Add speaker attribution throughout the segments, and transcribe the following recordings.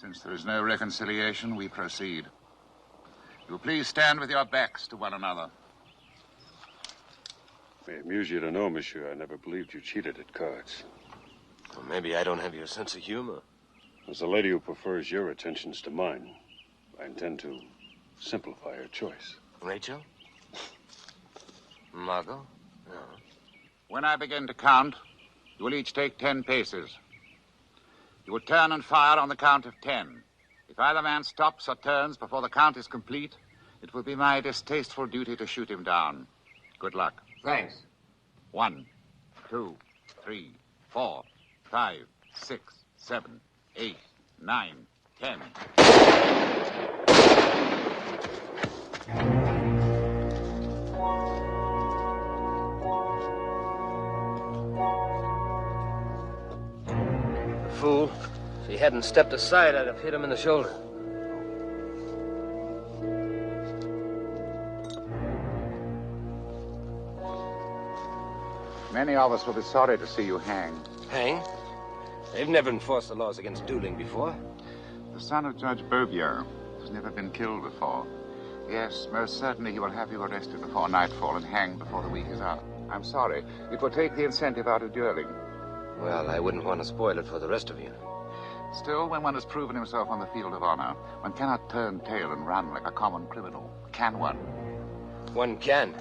Speaker 1: Since there is no reconciliation, we proceed. You will please stand with your backs to one another.
Speaker 2: It may amuse you to know, monsieur, I never believed you cheated at cards.
Speaker 3: Well, maybe I don't have your sense of humor.
Speaker 2: As a lady who prefers your attentions to mine, I intend to simplify her choice.
Speaker 3: Rachel? Margot? No.
Speaker 1: When I begin to count, you will each take 10 paces. You will turn and fire on the count of 10. If either man stops or turns before the count is complete, it will be my distasteful duty to shoot him down. Good luck.
Speaker 3: Thanks.
Speaker 1: 1, 2, 3, 4, 5, 6, 7, 8, 9, 10.
Speaker 3: Fool. If he hadn't stepped aside, I'd have hit him in the shoulder.
Speaker 1: Many of us will be sorry to see you hang.
Speaker 3: Hang? They've never enforced the laws against dueling before.
Speaker 1: The son of Judge Beauvier has never been killed before. Yes, most certainly he will have you arrested before nightfall and hanged before the week is out. I'm sorry. It will take the incentive out of dueling.
Speaker 3: Well, I wouldn't want to spoil it for the rest of you.
Speaker 1: Still, when one has proven himself on the field of honor, one cannot turn tail and run like a common criminal. Can one?
Speaker 3: One can.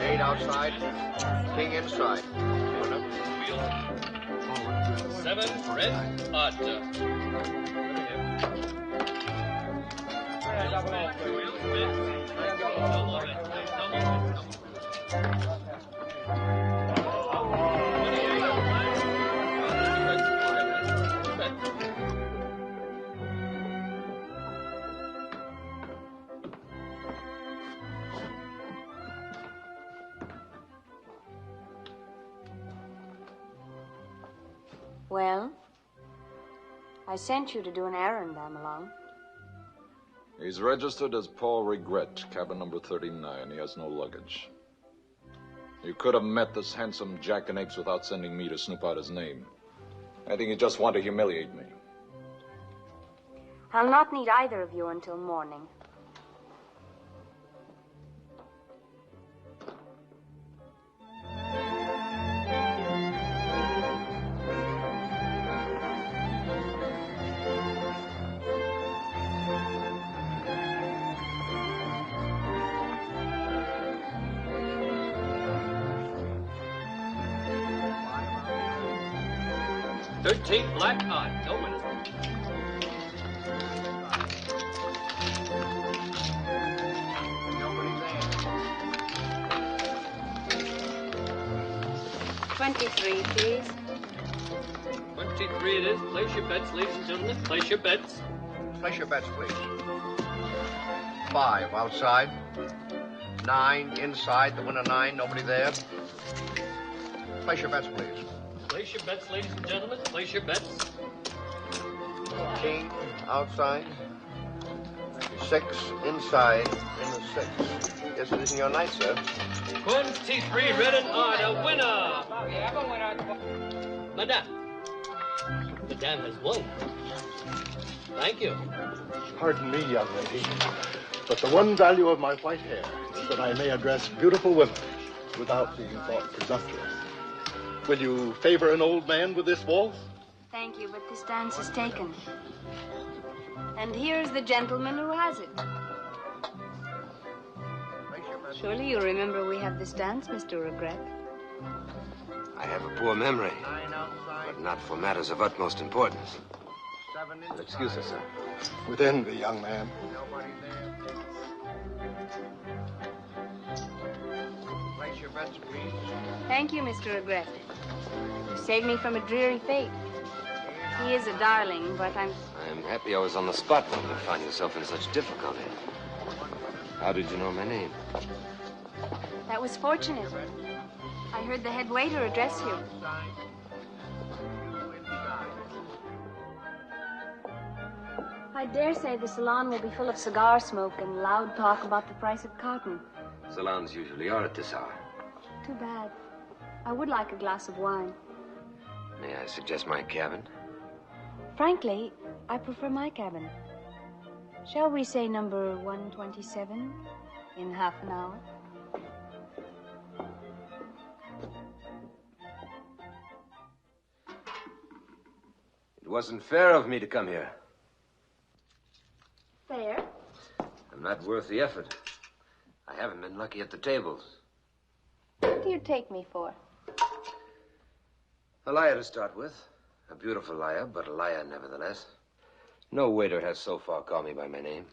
Speaker 4: Eight outside, king inside.
Speaker 5: 7 red, odd.
Speaker 6: Well, I sent you to do an errand, Amelon.
Speaker 7: He's registered as Paul Regret, cabin number 39. He has no luggage. You could have met this handsome jackanapes without sending me to snoop out his name. I think you just want to humiliate me.
Speaker 6: I'll not need either of you until morning.
Speaker 5: 13 black odd. No winner.
Speaker 4: Nobody there.
Speaker 6: 23, please.
Speaker 5: 23 it is. Place your bets, ladies and gentlemen. Place your bets.
Speaker 4: Place your bets, please. 5 outside. 9 inside. The winner 9. Nobody there. Place your bets, please.
Speaker 5: Place your bets, ladies and gentlemen. Place your bets.
Speaker 4: King outside. 6 inside. In the 6. Yes, it isn't your night, sir.
Speaker 5: 23 red and odd. A winner. Madame. Madame has won. Thank you.
Speaker 8: Pardon me, young lady, but the one value of my white hair is that I may address beautiful women without being thought presumptuous. Will you favor an old man with this waltz?
Speaker 6: Thank you, but this dance is taken. And here's the gentleman who has it. Surely you remember we have this dance, Mr. Regret.
Speaker 3: I have a poor memory, but not for matters of utmost importance. You'll excuse us, sir.
Speaker 8: With envy, young man.
Speaker 4: Nobody there. Place your bets, please.
Speaker 6: Thank you, Mr. Regret. You saved me from a dreary fate. He is a darling, but I'm
Speaker 3: happy I was on the spot when you found yourself in such difficulty. How did you know my name?
Speaker 6: That was fortunate. I heard the head waiter address you. I dare say the salon will be full of cigar smoke and loud talk about the price of cotton.
Speaker 3: Salons usually are at this hour.
Speaker 6: Too bad. I would like a glass of wine.
Speaker 3: May I suggest my cabin?
Speaker 6: Frankly, I prefer my cabin. Shall we say number 127 in half an hour?
Speaker 3: It wasn't fair of me to come here.
Speaker 6: Fair?
Speaker 3: I'm not worth the effort. I haven't been lucky at the tables.
Speaker 6: What do you take me for?
Speaker 3: A liar to start with. A beautiful liar, but a liar nevertheless. No waiter has so far called me by my name.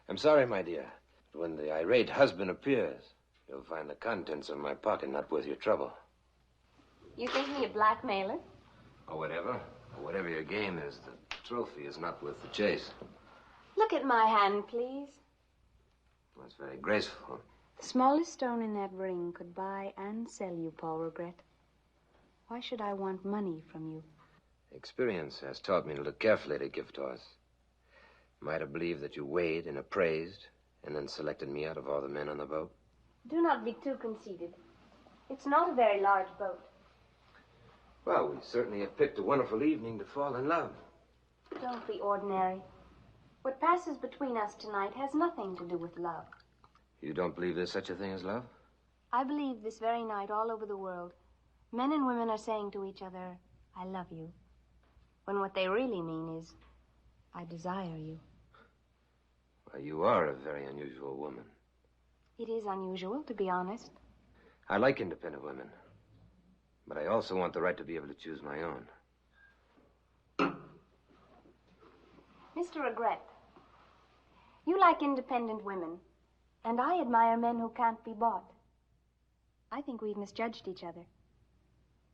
Speaker 3: I'm sorry, my dear, but when the irate husband appears, you'll find the contents of my pocket not worth your trouble.
Speaker 6: You think me a blackmailer?
Speaker 3: Or whatever. Or whatever your game is, the trophy is not worth the chase.
Speaker 6: Look at my hand, please.
Speaker 3: Well, it's very graceful.
Speaker 6: The smallest stone in that ring could buy and sell you, Paul Regret. Why should I want money from you?
Speaker 3: Experience has taught me to look carefully at gift horse. Might have believed that you weighed and appraised, and then selected me out of all the men on the boat.
Speaker 6: Do not be too conceited. It's not a very large boat.
Speaker 3: Well, we certainly have picked a wonderful evening to fall in love.
Speaker 6: Don't be ordinary. What passes between us tonight has nothing to do with love.
Speaker 3: You don't believe there's such a thing as love?
Speaker 6: I believe this very night all over the world, men and women are saying to each other, I love you. When what they really mean is, I desire you.
Speaker 3: Well, you are a very unusual woman.
Speaker 6: It is unusual, to be honest.
Speaker 3: I like independent women. But I also want the right to be able to choose my own.
Speaker 6: Mr. Regret, you like independent women, and I admire men who can't be bought. I think we've misjudged each other.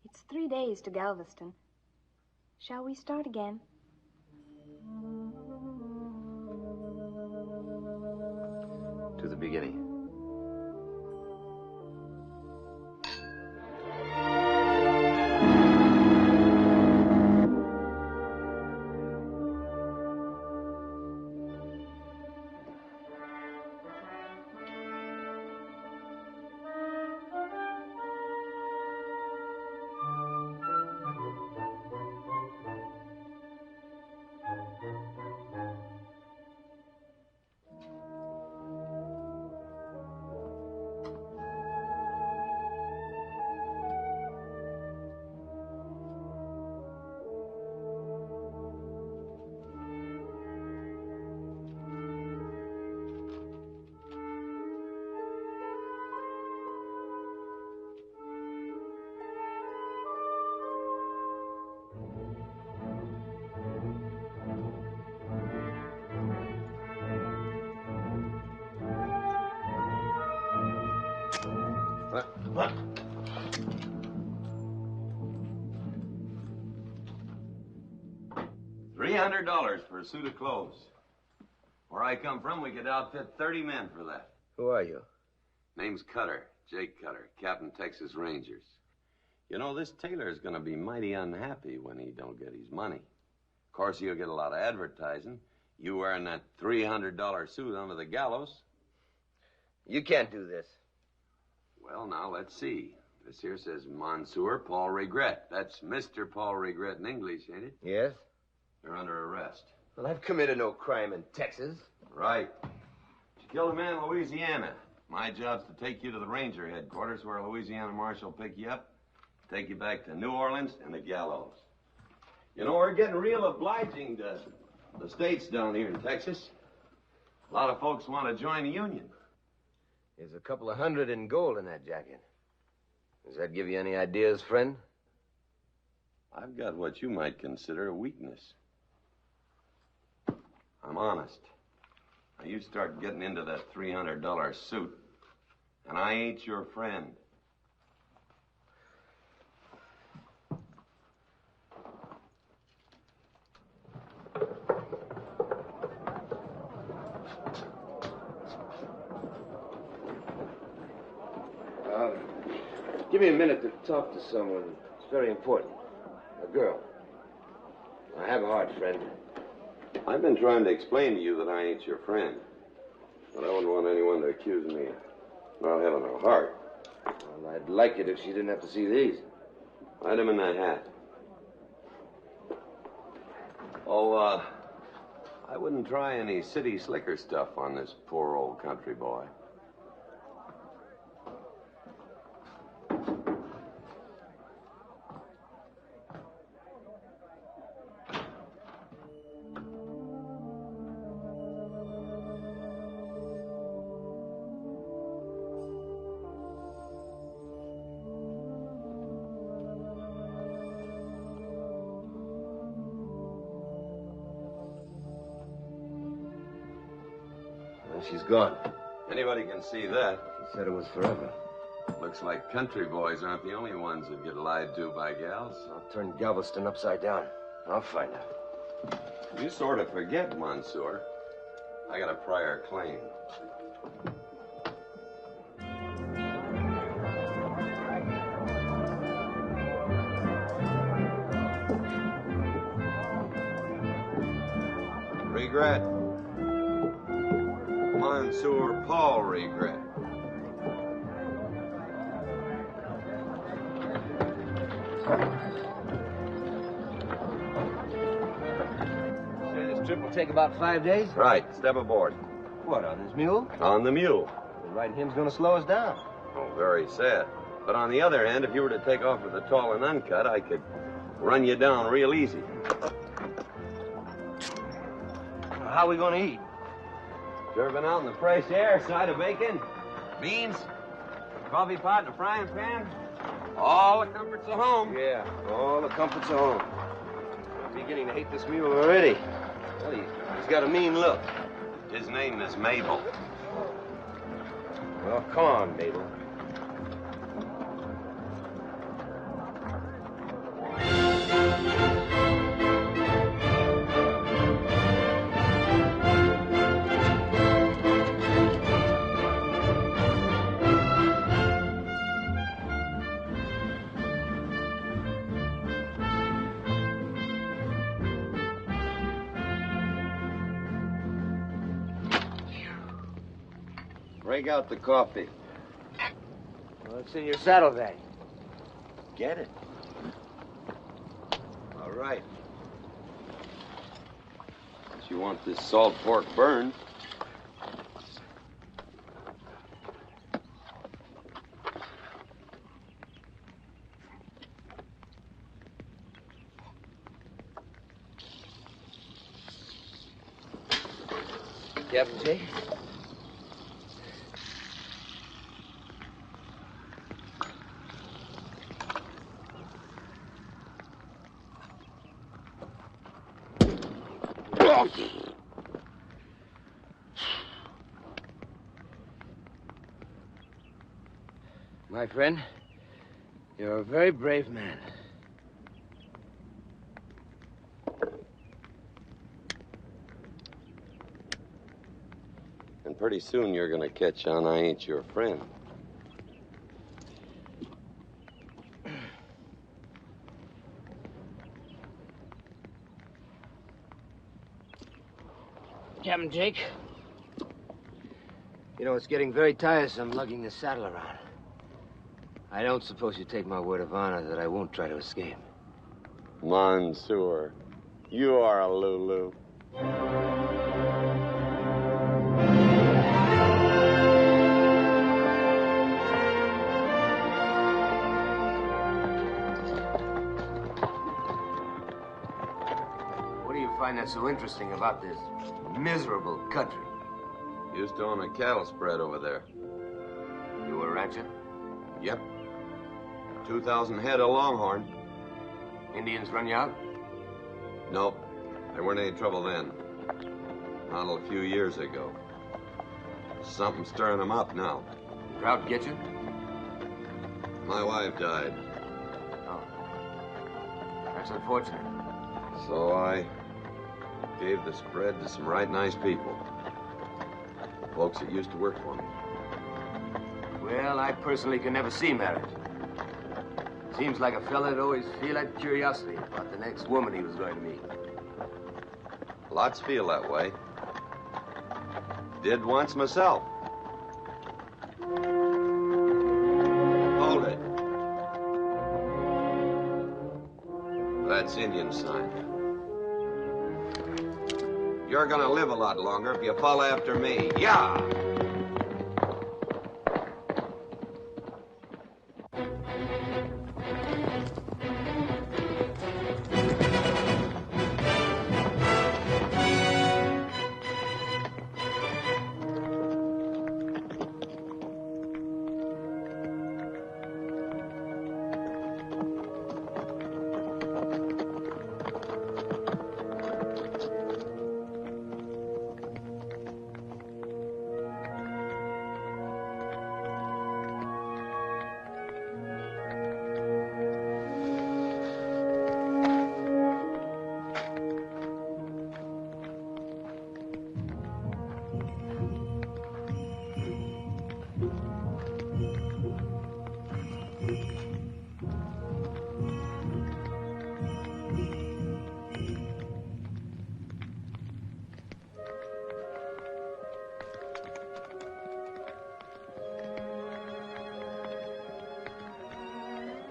Speaker 6: It's 3 days to Galveston. Shall we start again?
Speaker 3: To the beginning.
Speaker 9: $300 for a suit of clothes. Where I come from, we could outfit 30 men for that.
Speaker 3: Who are you?
Speaker 9: Name's Cutter, Jake Cutter, Captain Texas Rangers. You know, this tailor's gonna be mighty unhappy when he don't get his money. Of course, he'll get a lot of advertising. You wearing that $300 suit under the gallows.
Speaker 3: You can't do this.
Speaker 9: Well, now, let's see. This here says Monsieur Paul Regret. That's Mr. Paul Regret in English, ain't it?
Speaker 3: Yes?
Speaker 9: You're under arrest.
Speaker 3: Well, I've committed no crime in Texas.
Speaker 9: Right. You killed a man in Louisiana. My job's to take you to the ranger headquarters where a Louisiana marshal will pick you up, take you back to New Orleans and the gallows. You know, we're getting real obliging to the states down here in Texas. A lot of folks want to join the Union.
Speaker 3: There's a couple of hundred in gold in that jacket. Does that give you any ideas, friend?
Speaker 9: I've got what you might consider a weakness. I'm honest. Now, you start getting into that $300 suit, and I ain't your friend.
Speaker 3: Give me a minute to talk to someone. It's very important. A girl. I have a heart, friend.
Speaker 9: I've been trying to explain to you that I ain't your friend. But I wouldn't want anyone to accuse me of not having a heart.
Speaker 3: Well, I'd like it if she didn't have to see these.
Speaker 9: Hide them in that hat. Oh, I wouldn't try any city slicker stuff on this poor old country boy.
Speaker 3: She's gone.
Speaker 9: Anybody can see that.
Speaker 3: She said it was forever.
Speaker 9: Looks like country boys aren't the only ones that get lied to by gals.
Speaker 3: I'll turn Galveston upside down. I'll find out.
Speaker 9: You sort of forget, Monsieur. I got a prior claim. Regret. Monsieur Paul Regret.
Speaker 3: Say this trip will take about 5 days?
Speaker 9: Right. Step aboard.
Speaker 3: What, on this mule?
Speaker 9: On the mule.
Speaker 3: Well, riding him's gonna slow us down.
Speaker 9: Oh, very sad. But on the other hand, if you were to take off with the tall and uncut, I could run you down real easy.
Speaker 3: How are we gonna eat?
Speaker 9: Serving out in the fresh air, side of bacon, beans, coffee pot, and a frying pan. All the comforts of home.
Speaker 3: Yeah, all the comforts of home. I'm beginning to hate this mule already. Well, he's got a mean look.
Speaker 9: His name is Mabel.
Speaker 3: Well, come on, Mabel.
Speaker 9: Break out the coffee.
Speaker 3: Well, it's in your saddlebag.
Speaker 9: Get it. All right. Since you want this salt pork burned.
Speaker 3: Captain J? My friend, you're a very brave man.
Speaker 9: pretty soon you're gonna catch on I ain't your friend.
Speaker 3: Captain Jake. You know, it's getting very tiresome lugging the saddle around. I don't suppose you take my word of honor that I won't try to escape.
Speaker 9: Monsieur, you are a Lulu.
Speaker 3: What do you find that's so interesting about this miserable country?
Speaker 9: Used to own a cattle spread over there.
Speaker 3: You were a rancher?
Speaker 9: Yep. 2,000 head of longhorn.
Speaker 3: Indians run you out?
Speaker 9: Nope. There weren't any trouble then. Not until a few years ago. Something stirring them up now.
Speaker 3: Drought get you?
Speaker 9: My wife died.
Speaker 3: Oh. That's unfortunate.
Speaker 9: So I gave the spread to some right nice people. Folks that used to work for me.
Speaker 3: Well, I personally can never see marriage. Seems like a fella'd always feel that curiosity about the next woman he was going to meet.
Speaker 9: Lots feel that way. Did once myself. Hold it. That's Indian sign. You're gonna live a lot longer if you follow after me. Yeah!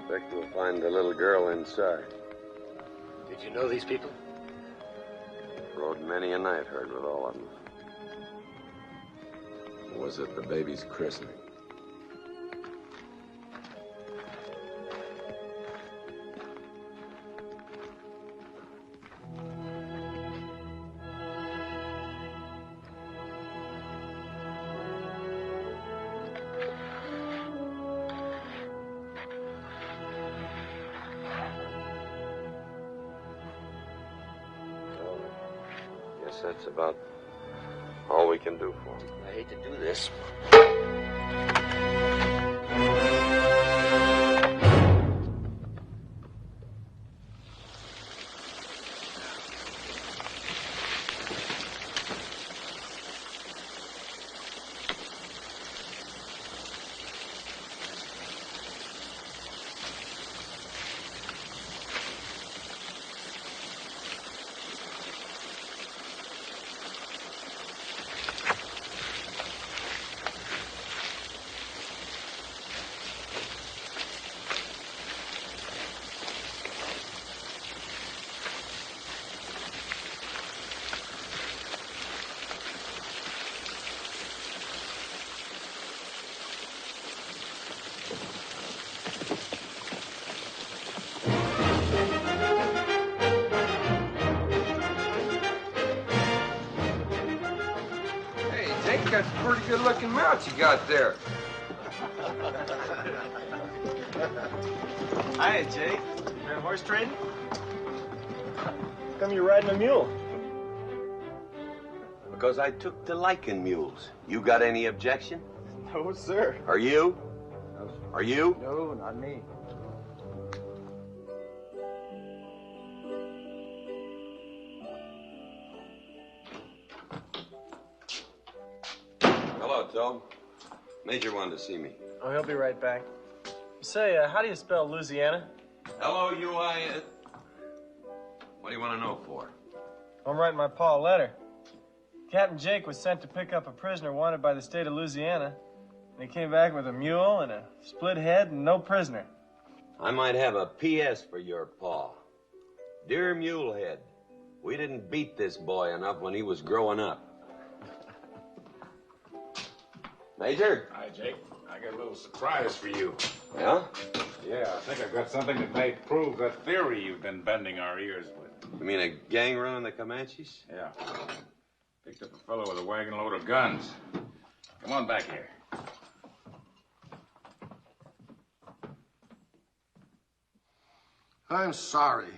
Speaker 9: Expect you'll find the little girl inside.
Speaker 3: Did you know these people?
Speaker 9: Rode many a night herd with all of them. Was it the baby's christening? That's about all we can do for him.
Speaker 3: I hate to do this.
Speaker 10: That's a pretty good-looking mount you got there.
Speaker 11: Hi, Jake. Been horse trading? How come you're riding a mule?
Speaker 9: Because I took to liking mules. You got any objection?
Speaker 11: No, sir.
Speaker 9: Are you?
Speaker 11: No.
Speaker 9: Are you?
Speaker 11: No, not me.
Speaker 9: Hello, Tobe. Major wanted to see me.
Speaker 11: Oh, he'll be right back. Say, how do you spell Louisiana?
Speaker 9: L-O-U-I-N. What do you want to know for?
Speaker 11: I'm writing my pa a letter. Captain Jake was sent to pick up a prisoner wanted by the state of Louisiana. And he came back with a mule and a split head and no prisoner.
Speaker 9: I might have a P.S. for your pa. Dear Mulehead, we didn't beat this boy enough when he was growing up. Major?
Speaker 1: Hi, Jake. I got a little surprise for you.
Speaker 9: Yeah?
Speaker 1: Yeah, I think I've got something that may prove that theory you've been bending our ears with.
Speaker 9: You mean a gang run on the Comanches?
Speaker 1: Yeah. Picked up a fellow with a wagon load of guns. Come on back here.
Speaker 8: I'm sorry.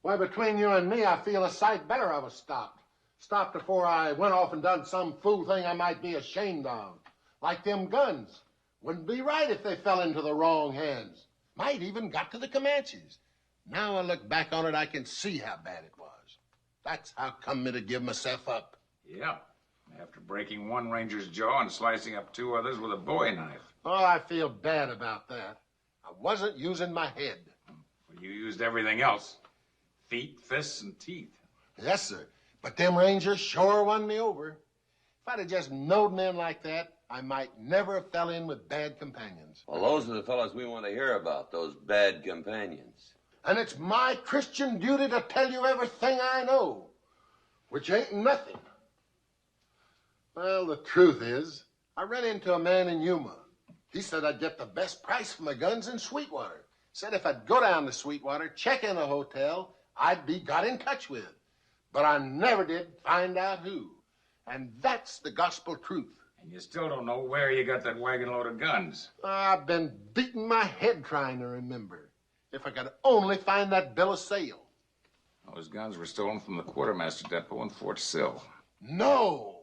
Speaker 8: Why, between you and me, I feel a sight better I was stopped. Stopped before I went off and done some fool thing I might be ashamed of. Like them guns. Wouldn't be right if they fell into the wrong hands. Might even got to the Comanches. Now I look back on it, I can see how bad it was. That's how come me to give myself up.
Speaker 1: Yeah. After breaking one ranger's jaw and slicing up two others with a bowie knife.
Speaker 8: Oh, I feel bad about that. I wasn't using my head.
Speaker 1: Well, you used everything else. Feet, fists, and teeth.
Speaker 8: Yes, sir. But them rangers sure won me over. If I'd have just knowed men like that, I might never have fell in with bad companions.
Speaker 9: Well, those are the fellows we want to hear about, those bad companions.
Speaker 8: And it's my Christian duty to tell you everything I know, which ain't nothing. Well, the truth is, I ran into a man in Yuma. He said I'd get the best price for my guns in Sweetwater. Said if I'd go down to Sweetwater, check in a hotel, I'd be got in touch with. But I never did find out who. And that's the gospel truth.
Speaker 1: And you still don't know where you got that wagon load of guns.
Speaker 8: I've been beating my head trying to remember. If I could only find that bill of sale.
Speaker 1: Those guns were stolen from the quartermaster depot in Fort Sill.
Speaker 8: No.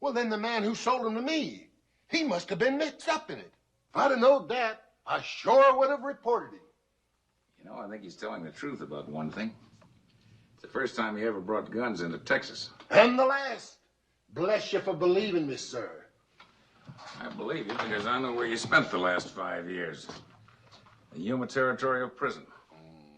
Speaker 8: Well, then the man who sold them to me, he must have been mixed up in it. If I'd have known that, I sure would have reported him.
Speaker 1: You know, I think he's telling the truth about one thing. It's the first time he ever brought guns into Texas.
Speaker 8: And the last. Bless you for believing me, sir.
Speaker 1: I believe you because I know where you spent the last 5 years. The Yuma Territorial Prison.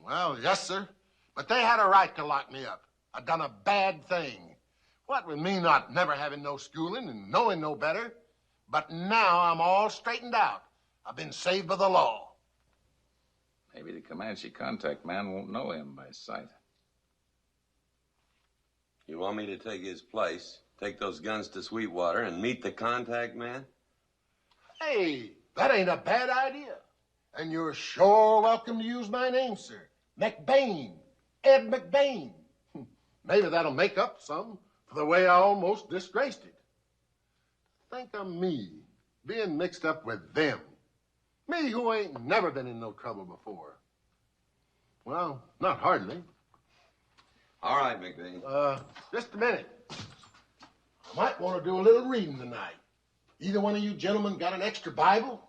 Speaker 8: Well, yes, sir. But they had a right to lock me up. I done a bad thing. What with me not never having no schooling and knowing no better. But now I'm all straightened out. I've been saved by the law.
Speaker 1: Maybe the Comanche contact man won't know him by sight.
Speaker 9: You want me to take his place, take those guns to Sweetwater, and meet the contact man?
Speaker 8: Hey, that ain't a bad idea. And you're sure welcome to use my name, sir. McBain. Ed McBain. Maybe that'll make up some for the way I almost disgraced it. Think of me being mixed up with them. Me who ain't never been in no trouble before. Well, not hardly.
Speaker 9: All right, McBain.
Speaker 8: Just a minute. I might want to do a little reading tonight. Either one of you gentlemen got an extra Bible?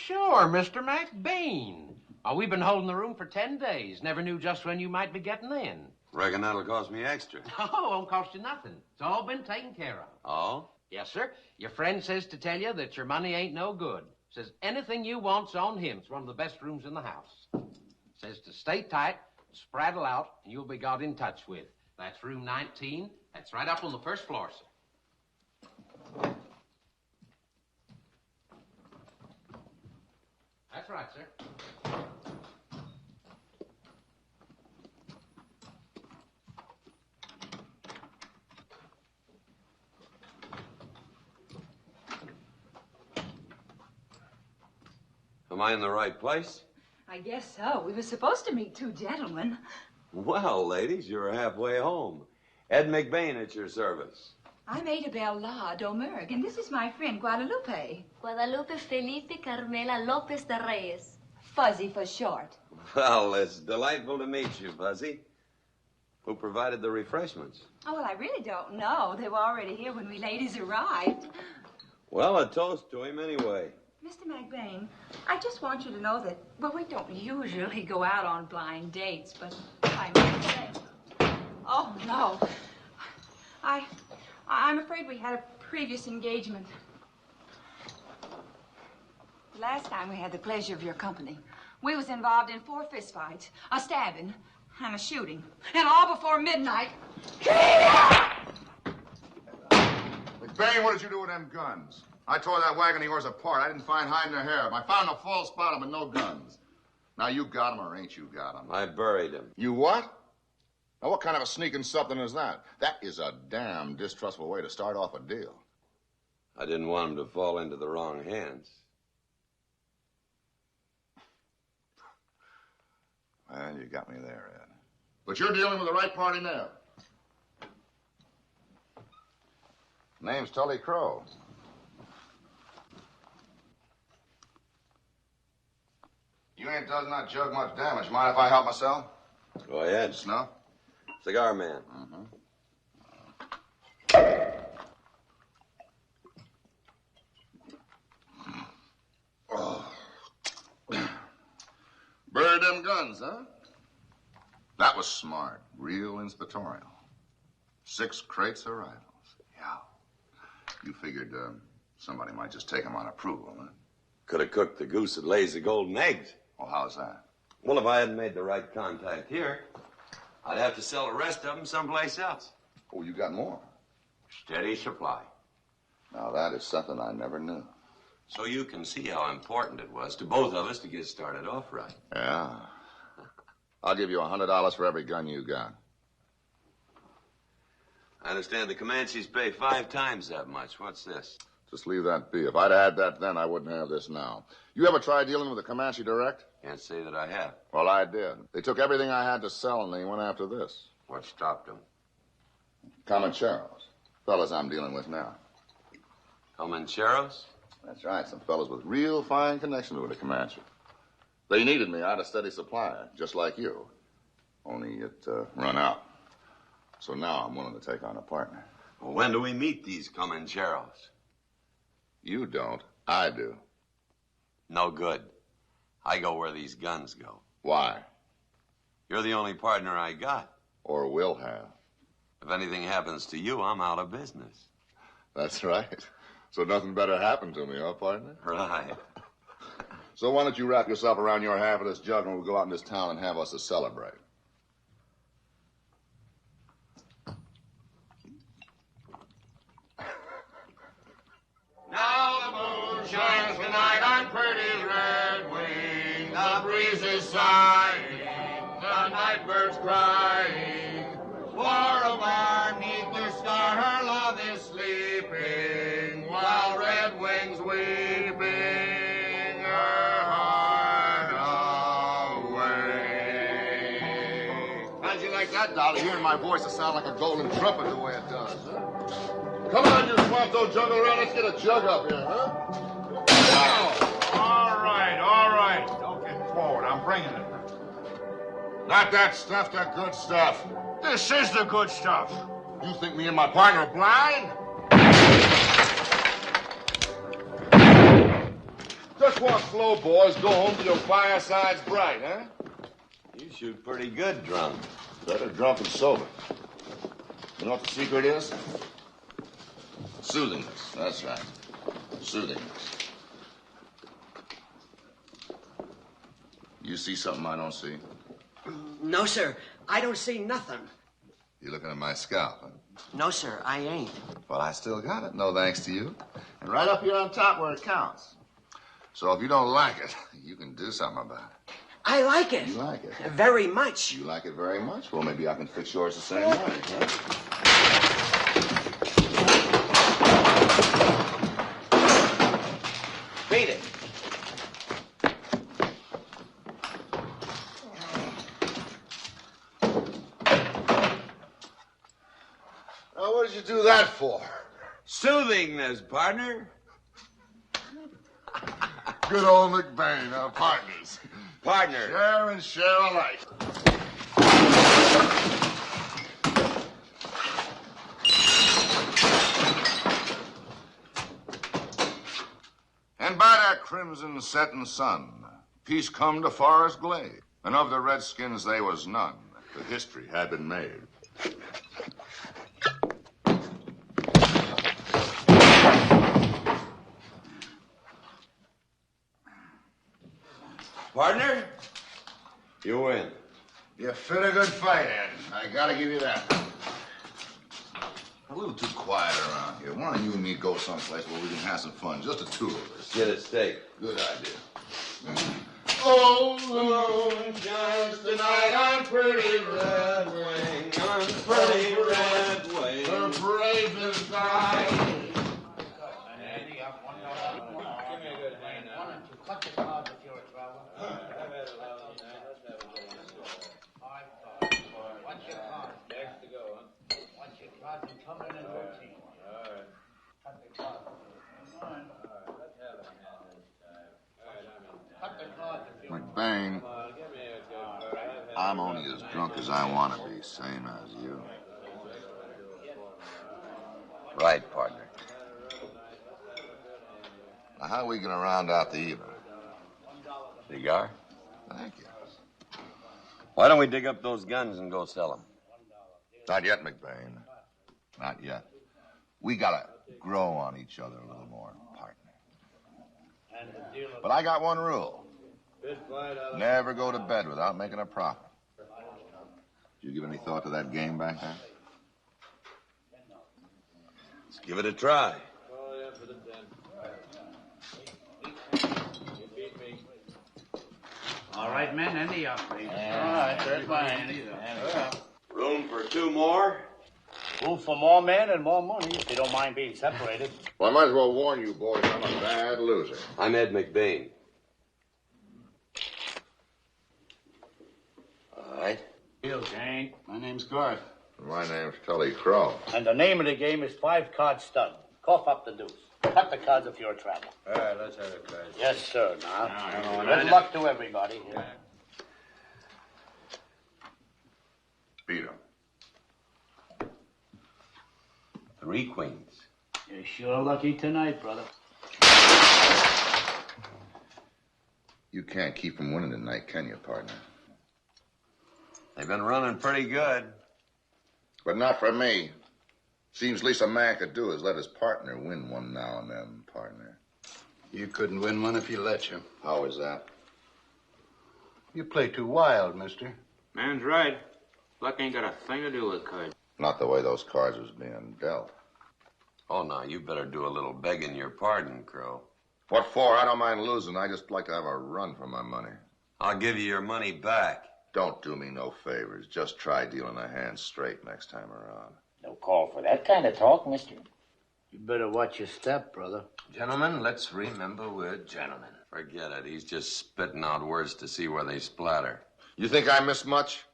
Speaker 12: Sure, Mr. McBain. Oh, we've been holding the room for 10 days. Never knew just when you might be getting in.
Speaker 9: Reckon that'll cost me extra.
Speaker 12: Oh, won't cost you nothing. It's all been taken care of.
Speaker 9: Oh?
Speaker 12: Yes, sir. Your friend says to tell you that your money ain't no good. Says anything you want's on him. It's one of the best rooms in the house. Says to stay tight Spraddle out, and you'll be got in touch with. That's room 19. That's right up on the first floor, sir. That's right, sir.
Speaker 9: Am I in the right place?
Speaker 13: I guess so. We were supposed to meet two gentlemen.
Speaker 9: Well, ladies, you're halfway home. Ed McBain at your service.
Speaker 13: I'm Adabel La Domergue, and this is my friend Guadalupe.
Speaker 14: Guadalupe Felipe Carmela Lopez de Reyes.
Speaker 13: Fuzzy for short.
Speaker 9: Well, it's delightful to meet you, Fuzzy. Who provided the refreshments?
Speaker 13: Oh, well, I really don't know. They were already here when we ladies arrived.
Speaker 9: Well, a toast to him anyway.
Speaker 13: Mr. McBain, I just want you to know that, well, we don't usually go out on blind dates, but I may say. Oh, no. I'm afraid we had a previous engagement. The last time we had the pleasure of your company, we was involved in 4 fistfights, a stabbing, and a shooting, and all before midnight.
Speaker 1: McBain, what did you do with them guns? I tore that wagon of yours apart. I didn't find hide nor hair. I found a false bottom but no guns. Now, you got 'em or ain't you got 'em?
Speaker 9: I buried him.
Speaker 1: You what? Now, what kind of a sneaking something is that? That is a damn distrustful way to start off a deal.
Speaker 9: I didn't want him to fall into the wrong hands.
Speaker 1: Well, you got me there, Ed. But you're dealing with the right party now. Name's Tully Crow. You ain't does not jug much damage. Mind if I help myself?
Speaker 9: Go ahead.
Speaker 1: Snuff?
Speaker 9: Cigar man.
Speaker 1: Oh. Buried them guns, huh? That was smart. Real inspectorial. 6 crates of rifles. Yeah. You figured somebody might just take them on approval, huh?
Speaker 9: Could have cooked the goose that lays the golden eggs.
Speaker 1: Well, how's that?
Speaker 9: Well, if I hadn't made the right contact here, I'd have to sell the rest of them someplace else.
Speaker 1: Oh, you got more?
Speaker 9: Steady supply.
Speaker 1: Now, that is something I never knew.
Speaker 9: So you can see how important it was to both of us to get started off right.
Speaker 1: Yeah. I'll give you $100 for every gun you got.
Speaker 9: I understand the Comanches pay 5 times that much. What's this?
Speaker 1: Just leave that be. If I'd had that then, I wouldn't have this now. You ever try dealing with a Comanche direct?
Speaker 9: Can't say that I have.
Speaker 1: Well, I did. They took everything I had to sell, and they went after this.
Speaker 9: What stopped them?
Speaker 1: Comancheros. Fellas I'm dealing with now.
Speaker 9: Comancheros?
Speaker 1: That's right. Some fellas with real fine connections with the Comanche. They needed me. I had a steady supply, just like you. Only it run out. So now I'm willing to take on a partner.
Speaker 9: Well, when do we meet these Comancheros?
Speaker 1: You don't. I do.
Speaker 9: No good. I go where these guns go.
Speaker 1: Why?
Speaker 9: You're the only partner I got.
Speaker 1: Or will have.
Speaker 9: If anything happens to you, I'm out of business.
Speaker 1: That's right. So nothing better happened to me, huh, partner?
Speaker 9: Right.
Speaker 1: So why don't you wrap yourself around your half of this jug and we'll go out in this town and have us a celebrate.
Speaker 15: Now the moon shines tonight on Curtiz red wing. The breeze is sighing, the night birds crying. For a bar neath the star her love is sleeping, while red wings weeping her heart away.
Speaker 1: How'd you like that, Dolly? Hearing my voice, it sound like a golden trumpet the way it does, huh? Come on, you swamp-toe jungle rat. Let's get a jug up here, huh?
Speaker 15: Now. All right. Don't get forward. I'm bringing it.
Speaker 1: Not that stuff, the good stuff.
Speaker 15: This is the good stuff.
Speaker 1: You think me and my partner are blind? Just walk slow, boys. Go home till your fireside's bright, huh?
Speaker 9: You shoot pretty good drunk.
Speaker 1: Better drunk than sober. You know what the secret is? Soothingness. That's right. Soothingness. You see something I don't see?
Speaker 16: No, sir. I don't see nothing.
Speaker 17: You looking at my scalp, huh?
Speaker 16: No, sir, I ain't.
Speaker 17: Well, I still got it, no thanks to you. And right up here on top where it counts. So if you don't like it, you can do something about it.
Speaker 16: I like it.
Speaker 17: You like it?
Speaker 16: Very much.
Speaker 17: You like it very much? Well, maybe I can fix yours the same way, huh?
Speaker 16: Beat it.
Speaker 17: Now, what did you do that for?
Speaker 9: Soothingness, partner.
Speaker 17: Good old McBain, our partners.
Speaker 9: Partner.
Speaker 17: Share and share alike. And by that crimson setting sun, peace come to Forest Glade, and of the Redskins they was none. The history had been made.
Speaker 9: Partner, you win.
Speaker 17: You fit a good fight, Ed. I gotta give you that. A little too quiet around here. Why don't you and me go someplace where we can have some fun? Just the two of us.
Speaker 9: Get a steak.
Speaker 17: Good idea.
Speaker 15: Oh, the moon shines tonight on pretty red wing, on pretty red wing. Her praises cry.
Speaker 17: McBain, I'm only as drunk as I want to be, same as you.
Speaker 9: Right, partner.
Speaker 17: Now, how are we going to round out the evening?
Speaker 9: Cigar?
Speaker 17: Thank you.
Speaker 9: Why don't we dig up those guns and go sell them?
Speaker 17: Not yet, McBain. Not yet. We got to grow on each other a little more, partner. But I got one rule. Never go to bed without making a profit. Did you give any thought to that game back there?
Speaker 9: Let's give it a try.
Speaker 18: All right, men, ante up, please.
Speaker 15: All right, there's mine.
Speaker 9: Room for two more?
Speaker 18: Room for more men and more money, if you don't mind being separated.
Speaker 17: Well, I might as well warn you boys, I'm a bad loser.
Speaker 9: I'm Ed McBain.
Speaker 18: All right. You, Jane.
Speaker 15: My name's Garth.
Speaker 17: My name's Tully Crow.
Speaker 18: And the name of the game is 5-card stud. Cough up the deuce. Cut the cards if you're a traveler.
Speaker 11: All right, let's have it, guys.
Speaker 18: Yes, sir. Now,
Speaker 11: right.
Speaker 18: good luck to everybody.
Speaker 11: Yeah.
Speaker 17: Beat 'em.
Speaker 9: 3 queens.
Speaker 18: You're sure lucky tonight, brother.
Speaker 17: You can't keep from winning tonight, can you, partner?
Speaker 9: They've been running pretty good.
Speaker 17: But not for me. Seems least a man could do is let his partner win one now and then, partner.
Speaker 15: You couldn't win one if you let you.
Speaker 17: How is that?
Speaker 15: You play too wild, mister.
Speaker 5: Man's right. Luck ain't got a thing to do with cards.
Speaker 17: Not the way those cards was being dealt.
Speaker 9: Oh, now, you better do a little begging your pardon, Crow.
Speaker 17: What for? I don't mind losing. I just like to have a run for my money.
Speaker 9: I'll give you your money back.
Speaker 17: Don't do me no favors. Just try dealing the hand straight next time around.
Speaker 18: No call for that kind of talk, mister. You better watch your step, brother.
Speaker 3: Gentlemen, let's remember we're gentlemen.
Speaker 9: Forget it. He's just spitting out words to see where they splatter.
Speaker 17: You think I missed much?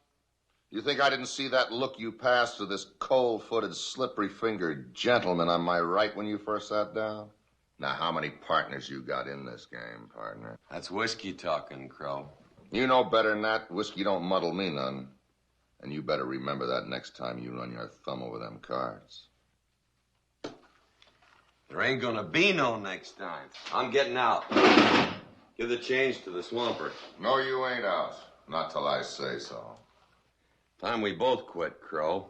Speaker 17: You think I didn't see that look you passed to this cold-footed, slippery-fingered gentleman on my right when you first sat down? Now, how many partners you got in this game, partner?
Speaker 9: That's whiskey talking, Crow.
Speaker 17: You know better than that. Whiskey don't muddle me none. And you better remember that next time you run your thumb over them cards.
Speaker 9: There ain't gonna be no next time. I'm getting out. Give the change to the swamper.
Speaker 17: No, you ain't out. Not till I say so.
Speaker 9: Time we both quit, Crow.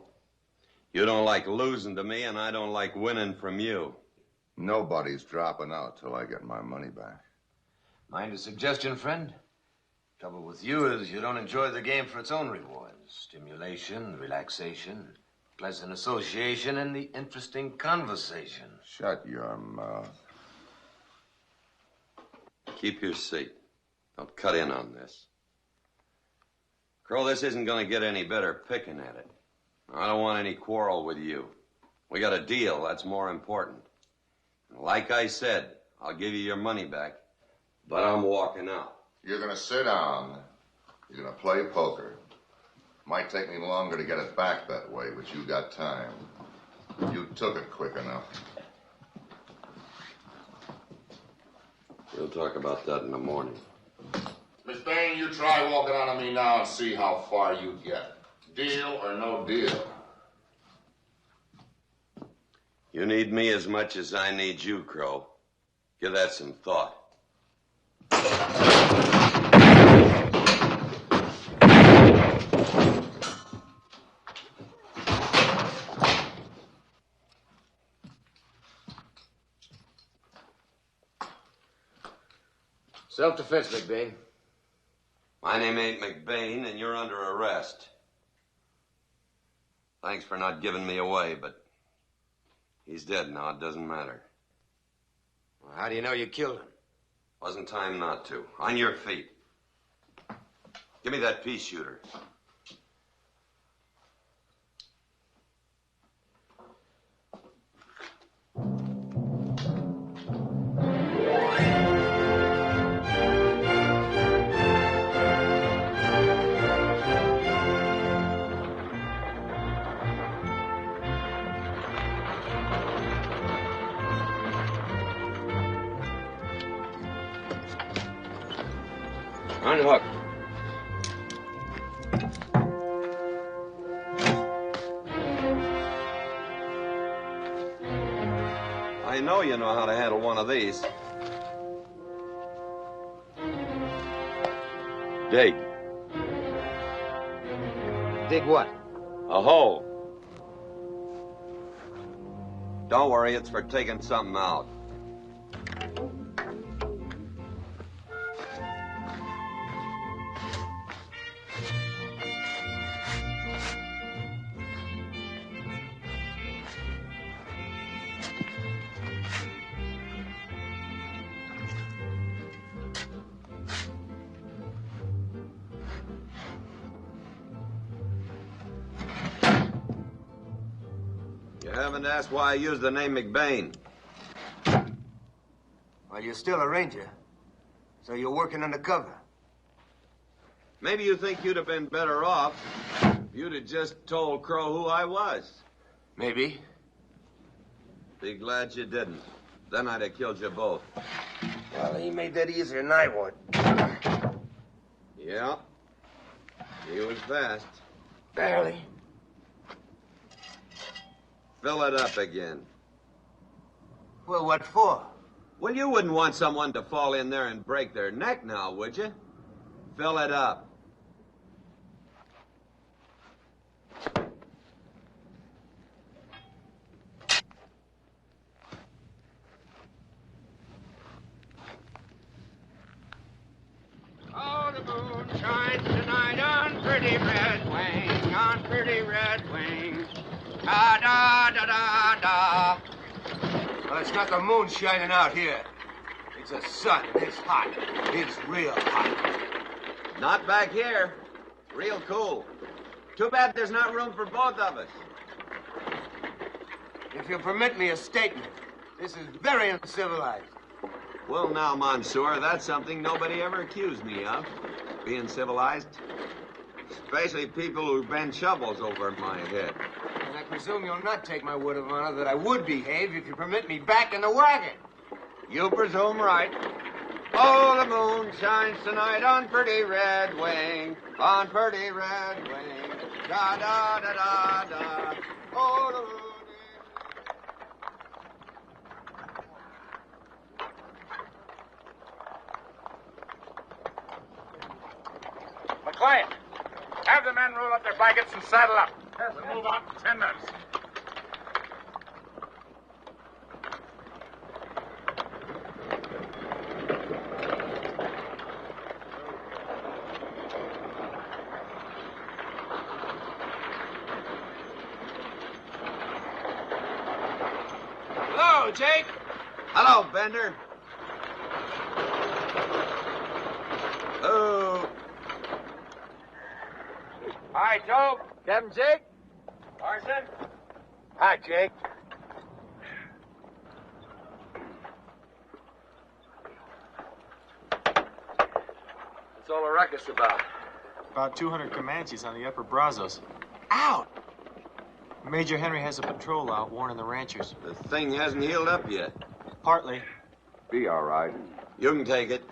Speaker 9: You don't like losing to me, and I don't like winning from you.
Speaker 17: Nobody's dropping out till I get my money back.
Speaker 3: Mind a suggestion, friend? Trouble with you is you don't enjoy the game for its own rewards. Stimulation, relaxation, pleasant association, and the interesting conversation.
Speaker 17: Shut your mouth.
Speaker 9: Keep your seat. Don't cut in on this. Crow, this isn't going to get any better picking at it. I don't want any quarrel with you. We got a deal. That's more important. Like I said, I'll give you your money back, but I'm walking out.
Speaker 17: You're going to sit down. You're going to play poker. Might take me longer to get it back that way, but you got time. You took it quick enough.
Speaker 9: We'll talk about that in the morning.
Speaker 17: Miss Bain, you try walking out on me now and see how far you get. Deal or no deal?
Speaker 9: You need me as much as I need you, Crow. Give that some thought.
Speaker 3: Self-defense, McBain.
Speaker 9: My name ain't McBain, and you're under arrest. Thanks for not giving me away, but he's dead now. It doesn't matter.
Speaker 3: Well, how do you know you killed him?
Speaker 9: Wasn't time not to. On your feet. Give me that pea shooter.
Speaker 3: Unhook.
Speaker 9: I know you know how to handle one of these. Dig.
Speaker 3: Dig what?
Speaker 9: A hole. Don't worry, it's for taking something out. You haven't asked why I used the name McBain.
Speaker 3: Well, you're still a ranger, so you're working undercover.
Speaker 9: Maybe you think you'd have been better off if you'd have just told Crow who I was.
Speaker 3: Maybe.
Speaker 9: Be glad you didn't. Then I'd have killed you both.
Speaker 3: Well, he made that easier than I would.
Speaker 9: Yeah. He was fast.
Speaker 3: Barely.
Speaker 9: Fill it up again.
Speaker 3: Well, what for?
Speaker 9: Well, you wouldn't want someone to fall in there and break their neck now, would you? Fill it up.
Speaker 15: Oh, the moon shines tonight on pretty red wing, on pretty red wing. Da da da da da.
Speaker 3: Well, it's not the moon shining out here. It's the sun, and it's hot. It's real hot.
Speaker 9: Not back here. Real cool. Too bad there's not room for both of us.
Speaker 3: If you'll permit me a statement, this is very uncivilized.
Speaker 9: Well, now, Monsieur, that's something nobody ever accused me of. Being civilized. Especially people who bend shovels over my head.
Speaker 3: And I presume you'll not take my word of honor that I would behave if you permit me back in the wagon.
Speaker 15: You presume right. Oh, the moon shines tonight on pretty red wing, on pretty red wing. Da da da da da. Oh, the moon.
Speaker 1: McLean, have the men roll up their blankets and saddle up. We'll move on in 10 minutes.
Speaker 3: Hello, Jake. Hello, Bender. Oh.
Speaker 11: Hi, Joe. Captain Jake. Larson.
Speaker 18: Hi, Jake.
Speaker 11: What's all the ruckus about? About 200 Comanches on the upper Brazos. Out! Major Henry has a patrol out warning the ranchers.
Speaker 3: The thing hasn't healed up yet.
Speaker 11: Partly.
Speaker 2: Be all right.
Speaker 3: You can take it.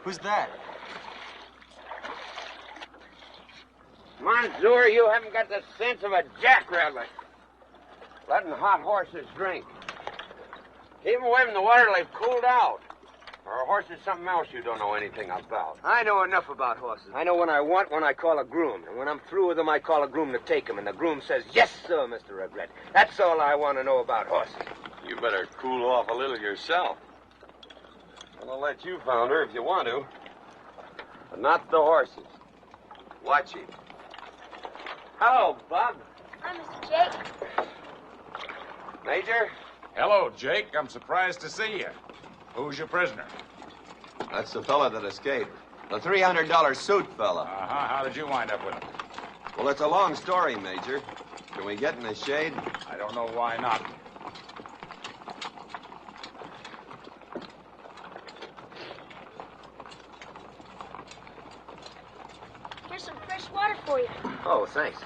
Speaker 11: Who's that?
Speaker 19: Monsieur, you haven't got the sense of a jackrabbit. Letting hot horses drink. Keep them away from the water till they've cooled out. Or a horse is something else you don't know anything about.
Speaker 16: I know enough about horses. I know when I want one, I call a groom. And when I'm through with them, I call a groom to take them. And the groom says, yes, sir, Mr. Regret. That's all I want to know about horses.
Speaker 9: You better cool off a little yourself. I'll let you founder if you want to. But not the horses. Watch him.
Speaker 19: Hello, Bob.
Speaker 14: Hi, Mr. Jake.
Speaker 19: Major?
Speaker 1: Hello, Jake. I'm surprised to see you. Who's your prisoner?
Speaker 3: That's the fella that escaped. The $300 suit fella.
Speaker 1: Uh-huh. How did you wind up with him?
Speaker 3: Well, it's a long story, Major. Can we get in the shade?
Speaker 1: I don't know why not.
Speaker 14: Here's some fresh water for you.
Speaker 16: Oh, thanks.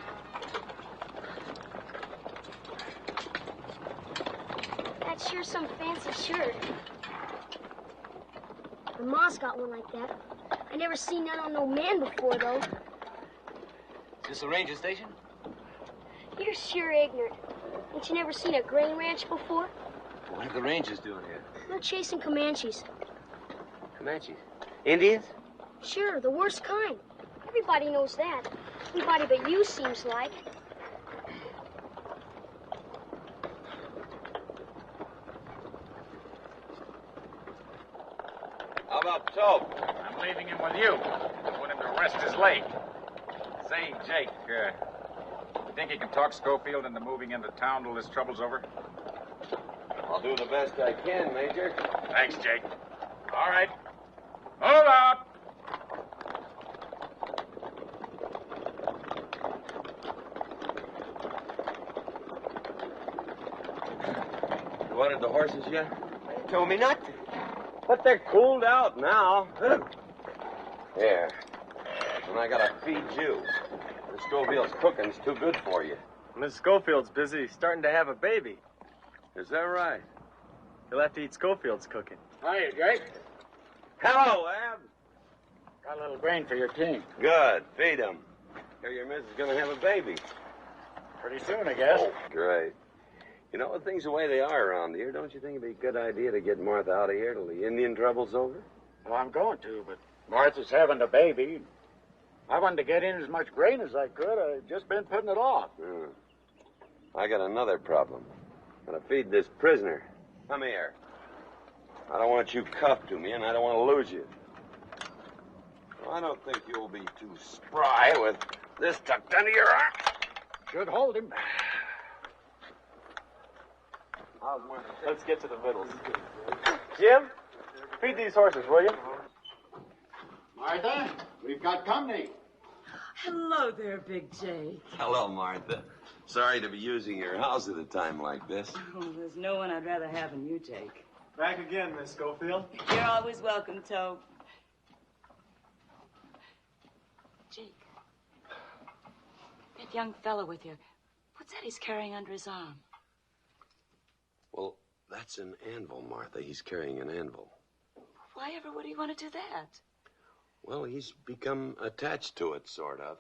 Speaker 14: That's sure some fancy shirt. My ma's got one like that. I never seen none on no man before, though.
Speaker 16: Is this a ranger station?
Speaker 14: You're sure ignorant. Ain't you never seen a grain ranch before?
Speaker 16: What are the rangers doing here?
Speaker 14: They're chasing Comanches.
Speaker 16: Comanches? Indians?
Speaker 14: Sure, the worst kind. Everybody knows that. Everybody but you, seems like.
Speaker 9: How about Tope?
Speaker 1: I'm leaving him with you. Put him to rest his leg. Say, Jake, you think you can talk Schofield into moving into town till this trouble's over?
Speaker 9: I'll do the best I can, Major.
Speaker 1: Thanks, Jake. All right. Move out!
Speaker 9: You wanted the horses yet?
Speaker 16: You told me not to.
Speaker 9: But they're cooled out now. Here. And I gotta feed you. The Schofield's cooking's too good for you.
Speaker 11: Miss Schofield's busy starting to have a baby.
Speaker 9: Is that right?
Speaker 11: You'll have to eat Schofield's cooking.
Speaker 19: Hiya, Jake.
Speaker 9: Hello, Ab.
Speaker 19: Got a little grain for your team.
Speaker 9: Good. Feed him. Hear your missus is gonna have a baby.
Speaker 19: Pretty soon, I guess.
Speaker 9: Great. You know, with things the way they are around here, don't you think it'd be a good idea to get Martha out of here till the Indian trouble's over?
Speaker 19: Well, I'm going to, but Martha's having a baby. I wanted to get in as much grain as I could. I've just been putting it off.
Speaker 9: I got another problem. Gotta feed this prisoner. Come here. I don't want you cuffed to me, and I don't want to lose you. I don't think you'll be too spry with this tucked under your arm.
Speaker 19: Should hold him.
Speaker 11: Let's get to the victuals. Jim, feed these horses, will you?
Speaker 19: Martha, we've got company.
Speaker 20: Hello there, Big Jake.
Speaker 9: Hello, Martha. Sorry to be using your house at a time like this.
Speaker 20: Oh, there's no one I'd rather have than you, Jake.
Speaker 11: Back again, Miss Schofield.
Speaker 20: You're always welcome, Tope. Jake, that young fellow with you, what's that he's carrying under his arm?
Speaker 9: Well, that's an anvil, Martha. He's carrying an anvil.
Speaker 20: Why ever would he want to do that?
Speaker 9: Well, he's become attached to it, sort of.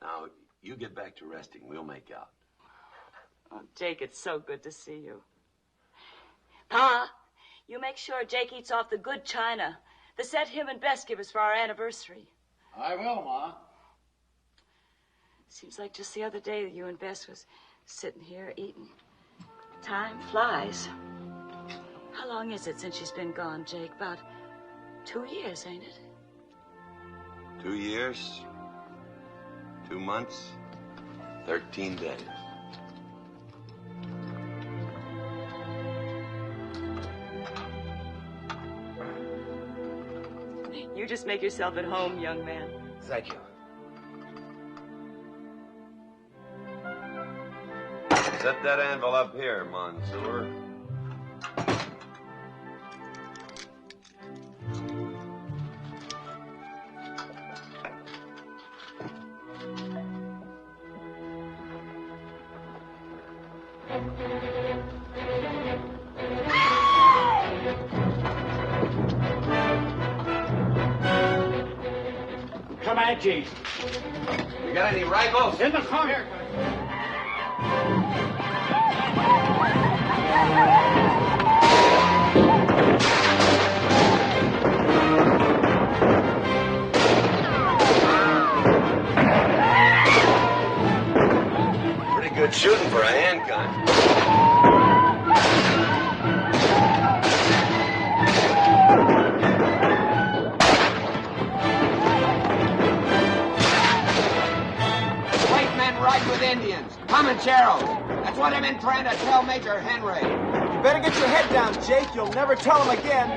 Speaker 9: Now, you get back to resting. We'll make out.
Speaker 20: Oh, Jake, it's so good to see you. Pa, you make sure Jake eats off the good china. The set him and Bess give us for our anniversary.
Speaker 19: I will, Ma.
Speaker 20: Seems like just the other day that you and Bess was sitting here eating. Time flies. How long is it since she's been gone, Jake? About 2 years, ain't it?
Speaker 9: 2 years, 2 months, 13 days.
Speaker 20: You just make yourself at home, young man.
Speaker 16: Thank you.
Speaker 9: Set that anvil up here, Monsieur.
Speaker 18: Comanches.
Speaker 19: You got any rifles?
Speaker 18: In the car.
Speaker 9: Pretty good shooting for a handgun.
Speaker 19: White men ride with Indians. Comancheros. That's what I've been trying to tell Major Henry.
Speaker 11: You better get your head down, Jake. You'll never tell him again.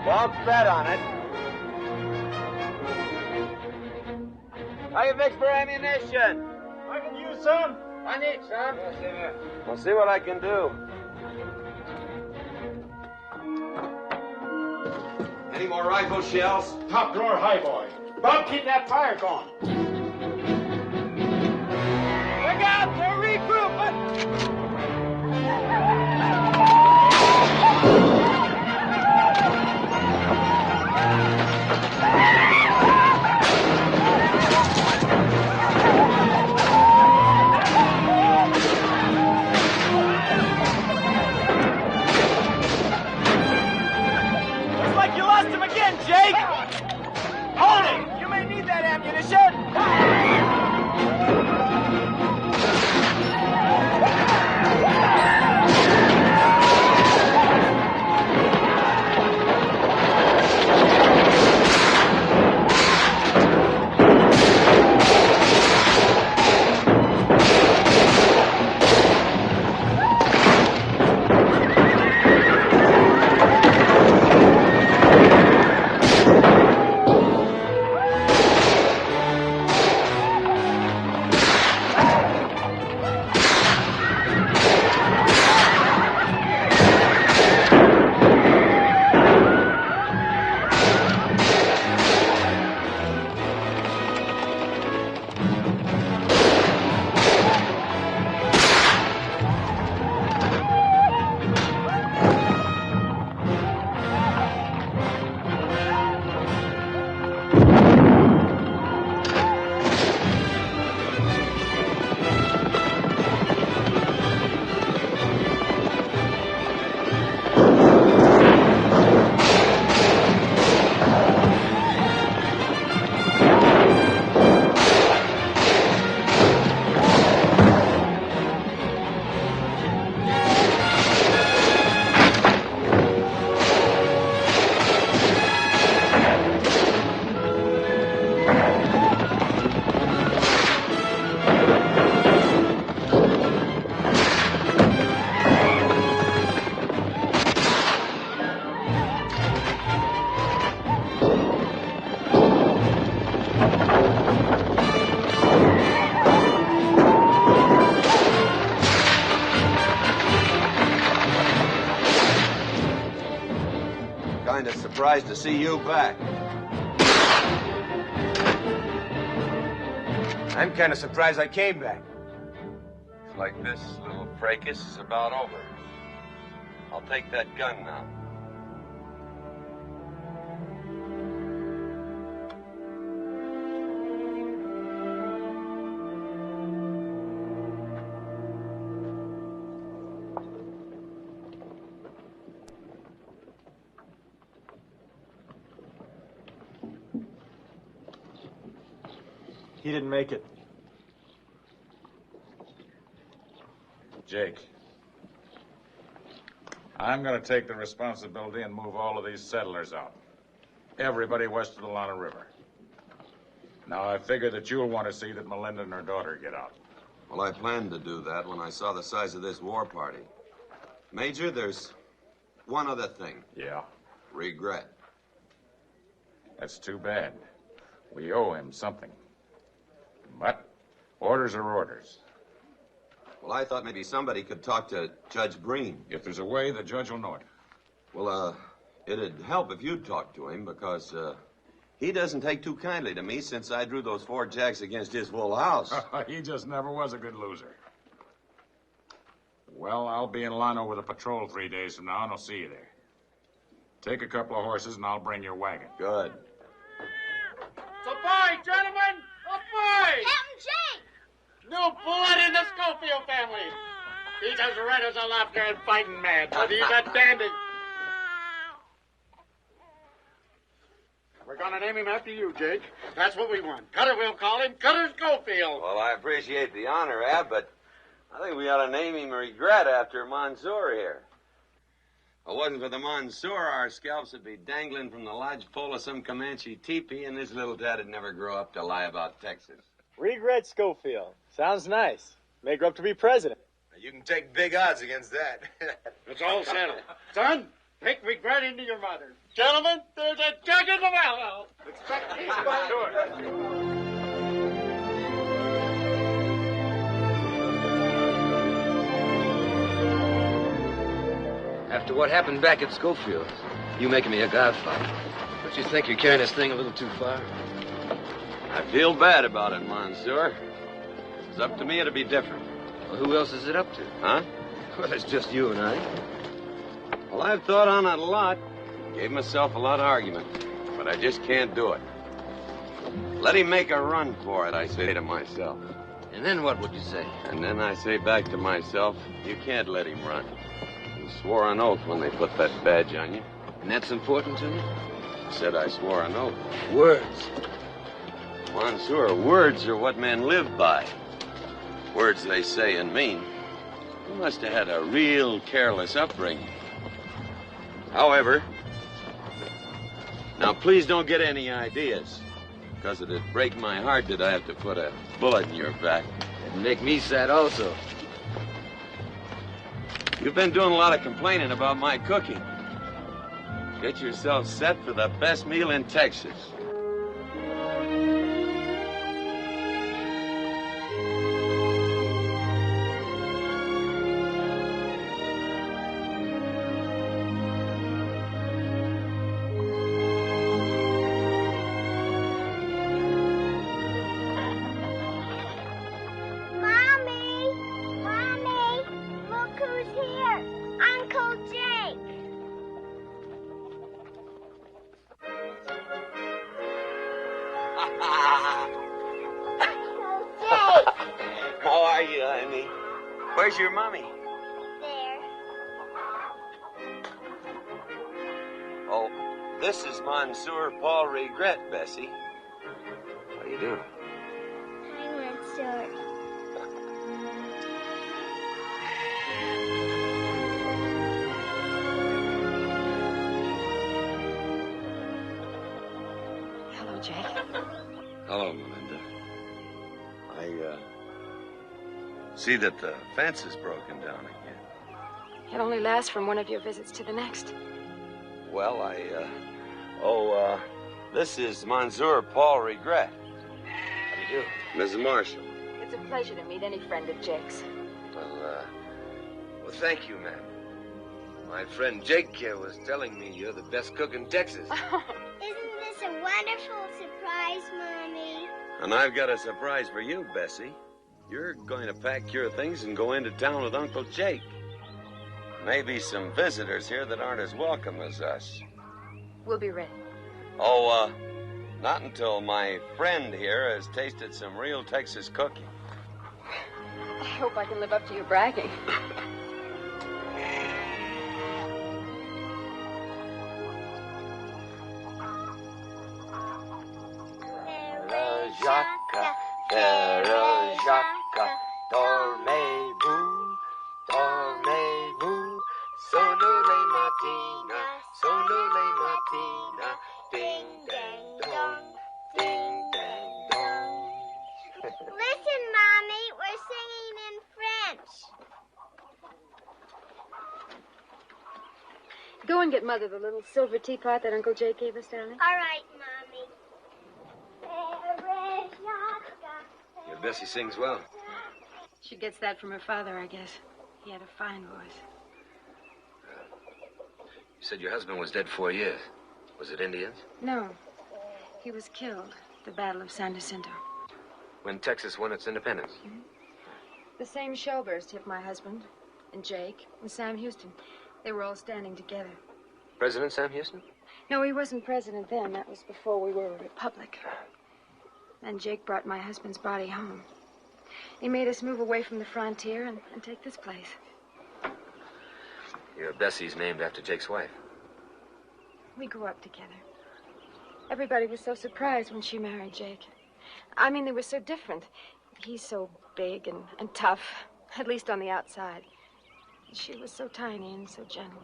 Speaker 19: Don't bet on it. How you fix for ammunition?
Speaker 11: I can use some.
Speaker 19: I need some. I'll see what I can do. Any more rifle shells?
Speaker 18: Top drawer, high boy. Bob, keep that fire going.
Speaker 11: Look out! They're regrouping! Looks like you lost him again, Jake! Hold it! You may need that ammunition!
Speaker 9: Kind of surprised to see you back.
Speaker 16: I'm kind of surprised I came back.
Speaker 9: Looks like this little fracas is about over. I'll take that gun now.
Speaker 11: he didn't make it.
Speaker 7: Jake, I'm going to take the responsibility and move all of these settlers out. Everybody west of the Lana River. Now, I figure that you'll want to see that Melinda and her daughter get out.
Speaker 9: Well, I planned to do that when I saw the size of this war party. Major, there's one other thing.
Speaker 7: Yeah?
Speaker 9: Regret.
Speaker 7: That's too bad. We owe him something. But orders are orders.
Speaker 9: Well, I thought maybe somebody could talk to Judge Breen.
Speaker 7: If there's a way, the judge will know it.
Speaker 9: Well, it'd help if you'd talk to him, because, he doesn't take too kindly to me since I drew those 4 jacks against his full house.
Speaker 7: He just never was a good loser. Well, I'll be in Lano with a patrol 3 days from now, and I'll see you there. Take a couple of horses, and I'll bring your wagon.
Speaker 9: Good.
Speaker 15: Aboard, gentlemen! Aboard!
Speaker 14: Captain Jake!
Speaker 15: New blood in the Schofield family. He's as red as a lobster and fighting mad, but he's a dandy. We're gonna name him after you, Jake. That's what we want. Cutter, we'll call him Cutter Schofield.
Speaker 9: Well, I appreciate the honor, Ab, but I think we ought to name him Regret after Mansour here. If it wasn't for the Mansour, our scalps would be dangling from the lodgepole of some Comanche teepee, and this little dad'd never grow up to lie about Texas.
Speaker 11: Regret Schofield. Sounds nice. May grow up to be president.
Speaker 21: You can take big odds against that.
Speaker 15: It's all settled. Son, take Regret into your mother. Gentlemen, there's a jug in the well. Expect these
Speaker 3: After what happened back at Schofield, you making me a godfather. Don't you think you're carrying this thing a little too far?
Speaker 9: I feel bad about it, Mansour. If it was up to me, it'd be different.
Speaker 3: Well, who else is it up to?
Speaker 9: Huh?
Speaker 3: Well, it's just you and I.
Speaker 9: Well, I've thought on it a lot. Gave myself a lot of argument. But I just can't do it. Let him make a run for it, I say to myself.
Speaker 3: And then what would you say?
Speaker 9: And then I say back to myself, you can't let him run. You swore an oath when they put that badge on you.
Speaker 3: And that's important to you?
Speaker 9: I said I swore an oath.
Speaker 3: Words.
Speaker 9: Mansour, words are what men live by. Words they say and mean. You must have had a real careless upbringing. However, now please don't get any ideas, because it'd break my heart that I have to put a bullet in your back.
Speaker 3: It'd make me sad also.
Speaker 9: You've been doing a lot of complaining about my cooking. Get yourself set for the best meal in Texas. How are you, honey? Where's your mommy?
Speaker 14: There.
Speaker 9: Oh, this is Mansour Paul Regret, Bessie. How do you do?
Speaker 14: Hi, Mansour.
Speaker 20: Hello, Jake.
Speaker 9: Hello, Melinda. I see that the fence is broken down again.
Speaker 20: It only lasts from one of your visits to the next.
Speaker 9: Well, this is Mansour Paul Regret.
Speaker 3: How do you do?
Speaker 9: Mrs. Marshall.
Speaker 20: It's a pleasure to meet any friend of Jake's.
Speaker 3: Well, thank you, ma'am. My friend Jake here was telling me you're the best cook in Texas.
Speaker 14: Isn't this a wonderful surprise, Mommy?
Speaker 9: And I've got a surprise for you, Bessie. You're going to pack your things and go into town with Uncle Jake. Maybe some visitors here that aren't as welcome as us.
Speaker 20: We'll be ready.
Speaker 9: Oh, not until my friend here has tasted some real Texas cooking.
Speaker 20: I hope I can live up to your bragging.
Speaker 14: Jacques,
Speaker 4: Go and get Mother the little silver teapot that Uncle Jake gave us, darling.
Speaker 14: All right, Mommy.
Speaker 3: Your Bessie sings well.
Speaker 4: She gets that from her father, I guess. He had a fine voice.
Speaker 3: You said your husband was dead 4 years. Was it Indians?
Speaker 4: No. He was killed at the Battle of San Jacinto.
Speaker 3: When Texas won its independence?
Speaker 4: Mm-hmm. The same shellburst hit my husband, and Jake, and Sam Houston. They were all standing together.
Speaker 3: President Sam Houston?
Speaker 4: No, he wasn't president then. That was before we were a republic. And Jake brought my husband's body home. He made us move away from the frontier and take this place.
Speaker 3: Your Bessie's named after Jake's wife.
Speaker 4: We grew up together. Everybody was so surprised when she married Jake. I mean, they were so different. He's so big and tough, at least on the outside. She was so tiny and so gentle.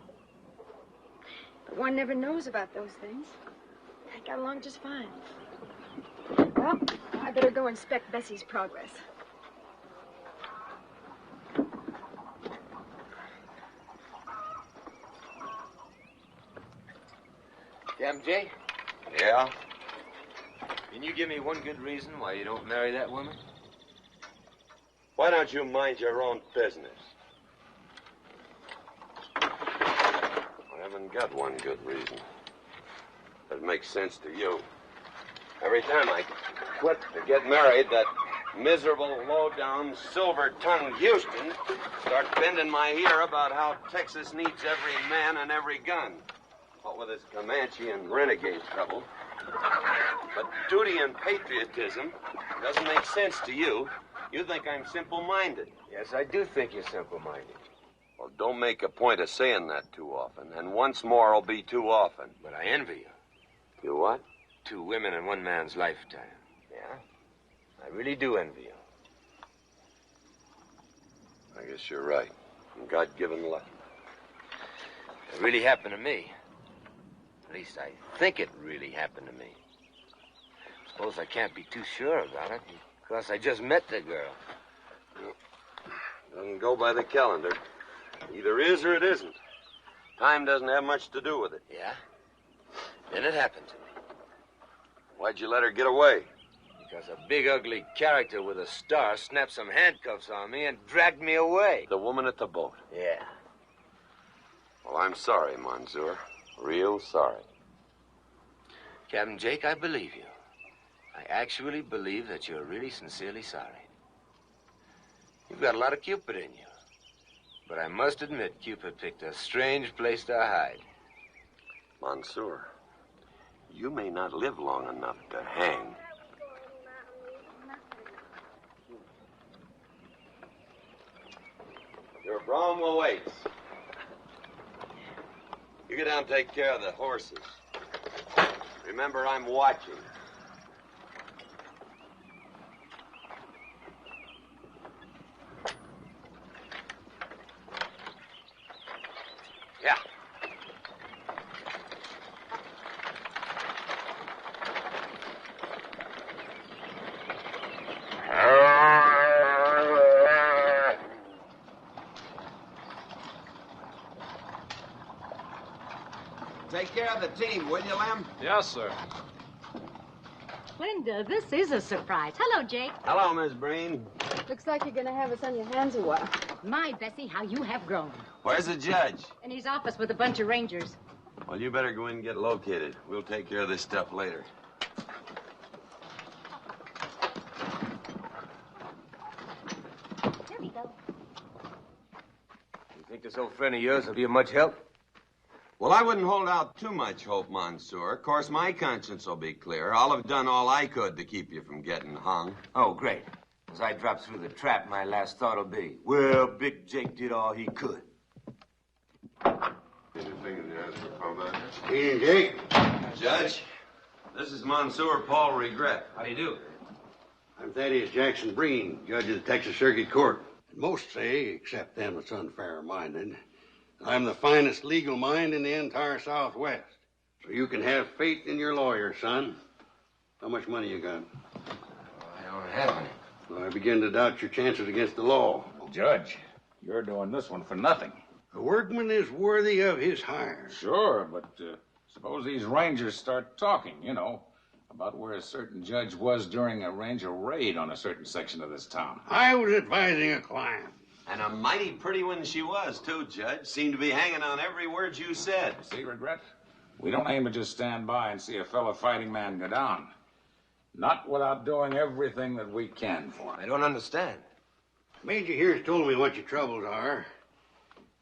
Speaker 4: But one never knows about those things. I got along just fine. Well, I better go inspect Bessie's progress.
Speaker 3: Captain Jake?
Speaker 9: Yeah?
Speaker 3: Can you give me one good reason why you don't marry that woman?
Speaker 9: Why don't you mind your own business? I haven't got one good reason. That makes sense to you. Every time I quit to get married, that miserable, low-down, silver-tongued Houston starts bending my ear about how Texas needs every man and every gun. What with this Comanche and renegade trouble. But duty and patriotism doesn't make sense to you. You think I'm simple-minded.
Speaker 3: Yes, I do think you're simple-minded.
Speaker 9: Well, don't make a point of saying that too often, and once more will be too often.
Speaker 3: But I envy you.
Speaker 9: You what?
Speaker 3: 2 women in one man's lifetime. Yeah? I really do envy you.
Speaker 9: I guess you're right. God-given luck.
Speaker 3: It really happened to me. At least I think it really happened to me. Suppose I can't be too sure about it, because I just met the girl.
Speaker 9: Doesn't go by the calendar. Either is or it isn't. Time doesn't have much to do with it.
Speaker 3: Yeah? Then it happened to me.
Speaker 9: Why'd you let her get away?
Speaker 3: Because a big, ugly character with a star snapped some handcuffs on me and dragged me away.
Speaker 9: The woman at the boat?
Speaker 3: Yeah.
Speaker 9: Well, I'm sorry, Monsieur. Real sorry.
Speaker 3: Captain Jake, I believe you. I actually believe that you're really sincerely sorry. You've got a lot of Cupid in you. But I must admit, Cupid picked a strange place to hide.
Speaker 9: Monsieur, you may not live long enough to hang. Your brougham awaits. You get down and take care of the horses. Remember, I'm watching. Yeah. Take care of the team, will you, Lem?
Speaker 7: Yes, sir.
Speaker 22: Linda, this is a surprise. Hello, Jake.
Speaker 9: Hello, Miss Breen.
Speaker 4: Looks like you're going to have us on your hands a while.
Speaker 22: My, Bessie, how you have grown.
Speaker 9: Where's the judge?
Speaker 22: In his office with a bunch of rangers.
Speaker 9: Well, you better go in and get located. We'll take care of this stuff later.
Speaker 22: Here we go.
Speaker 3: You think this old friend of yours will be of much help?
Speaker 9: Well, I wouldn't hold out too much hope, Monsieur. Of course, my conscience will be clear. I'll have done all I could to keep you from getting hung.
Speaker 3: Oh, great. As I drop through the trap, my last thought will be, well, Big Jake did all he could.
Speaker 17: Anything in the ass for combat?
Speaker 9: Hey, Jake. Judge, this is Monsieur Paul Regret.
Speaker 3: How do you do?
Speaker 23: I'm Thaddeus Jackson Breen, judge of the Texas Circuit Court. Most say, except them that's unfair-minded, I'm the finest legal mind in the entire Southwest. So you can have faith in your lawyer, son. How much money you got?
Speaker 3: I don't have any.
Speaker 23: Well, I begin to doubt your chances against the law.
Speaker 1: Judge, you're doing this one for nothing.
Speaker 23: A workman is worthy of his hire.
Speaker 6: Sure, but suppose these rangers start talking, about where a certain judge was during a ranger raid on a certain section of this town.
Speaker 23: I was advising a client.
Speaker 9: And a mighty pretty one she was, too, Judge. Seemed to be hanging on every word you said.
Speaker 6: See, Regret? We don't aim to just stand by and see a fellow fighting man go down. Not without doing everything that we can for him.
Speaker 3: I don't understand.
Speaker 23: Major here's told me what your troubles are.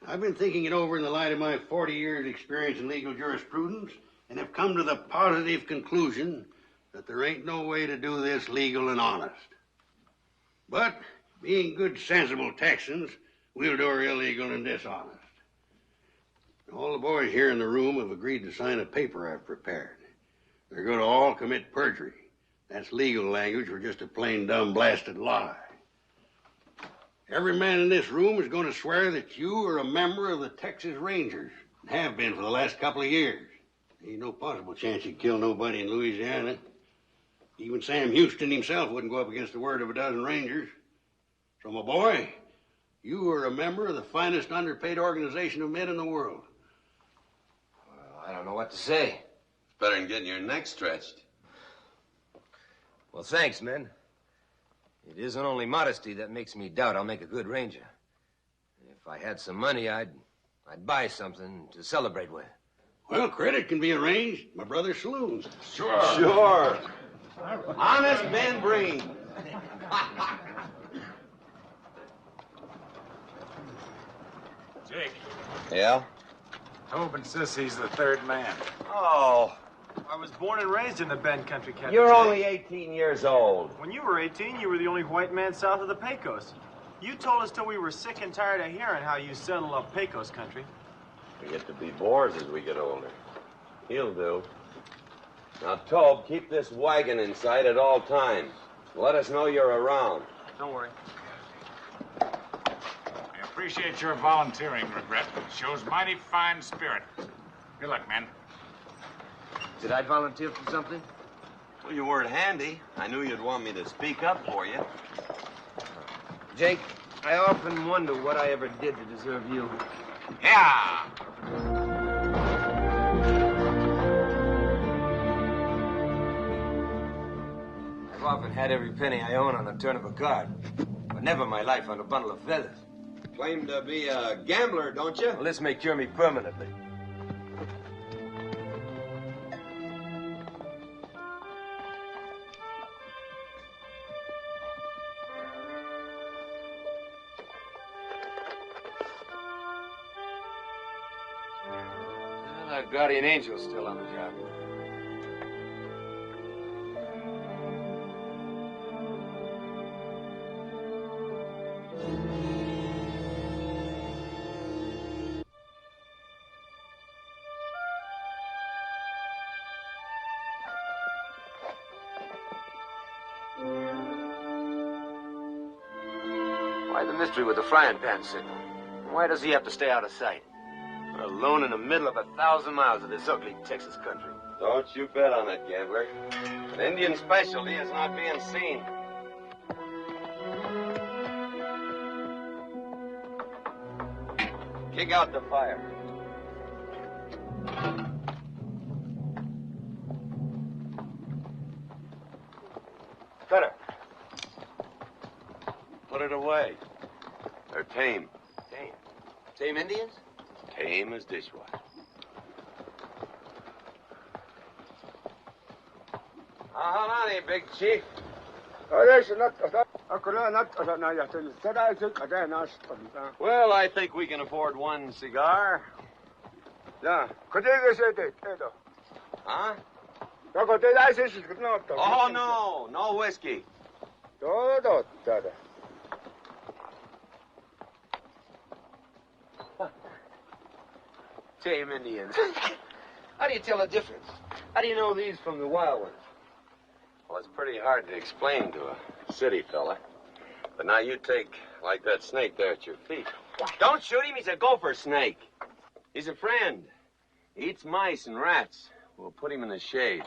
Speaker 23: I've been thinking it over in the light of my 40 years' experience in legal jurisprudence and have come to the positive conclusion that there ain't no way to do this legal and honest. But, being good, sensible Texans, we'll do her illegal and dishonest. All the boys here in the room have agreed to sign a paper I've prepared. They're going to all commit perjury. That's legal language for just a plain, dumb, blasted lie. Every man in this room is going to swear that you are a member of the Texas Rangers, and have been for the last couple of years. Ain't no possible chance you'd kill nobody in Louisiana. Even Sam Houston himself wouldn't go up against the word of a dozen Rangers. So, my boy, you are a member of the finest underpaid organization of men in the world.
Speaker 3: Well, I don't know what to say.
Speaker 9: Better than getting your neck stretched.
Speaker 3: Well, thanks, men. It isn't only modesty that makes me doubt I'll make a good ranger. If I had some money, I'd buy something to celebrate with.
Speaker 23: Well, credit can be arranged. My brother's saloons.
Speaker 9: Sure. Sure. Honest Ben Breen.
Speaker 6: Jake.
Speaker 9: Yeah?
Speaker 6: Hope insists he's the third man.
Speaker 9: Oh.
Speaker 11: I was born and raised in the Bend country, Captain.
Speaker 9: You're
Speaker 11: Jake.
Speaker 9: only 18 years old.
Speaker 11: When you were 18, you were the only white man south of the Pecos. You told us till we were sick and tired of hearing how you settled up Pecos country.
Speaker 9: We get to be bores as we get older. He'll do. Now, Tobe, keep this wagon in sight at all times. Let us know you're around.
Speaker 11: Don't worry.
Speaker 6: I appreciate your volunteering, Regret. It shows mighty fine spirit. Good luck, man.
Speaker 3: Did I volunteer for something?
Speaker 9: Well, you weren't handy. I knew you'd want me to speak up for you.
Speaker 3: Jake, I often wonder what I ever did to deserve you.
Speaker 6: Yeah!
Speaker 3: I've often had every penny I own on the turn of a card, but never my life on a bundle of feathers.
Speaker 9: Claim to be a gambler, don't you?
Speaker 3: Well, this may cure me permanently. Well, our guardian angel's still on the job. Why the mystery with the frying pan signal? Why does he have to stay out of sight? We're alone in the middle of 1,000 miles of this ugly Texas country.
Speaker 9: Don't you bet on it, gambler. An Indian specialty is not being seen. Kick out the fire.
Speaker 3: Cutter.
Speaker 9: Put it away. They're tame.
Speaker 3: Tame. Tame Indians?
Speaker 9: Tame as dishwater. Honey, big chief. Well, I think we can afford one cigar.
Speaker 21: Yeah.
Speaker 9: Huh? Oh, no. No whiskey.
Speaker 3: Tame Indians. How do you tell the difference? How do you know these from the wild ones?
Speaker 9: Well, it's pretty hard to explain to a city fella. But now you take, like that snake there at your feet. Don't shoot him. He's a gopher snake. He's a friend. He eats mice and rats. We'll put him in the shade.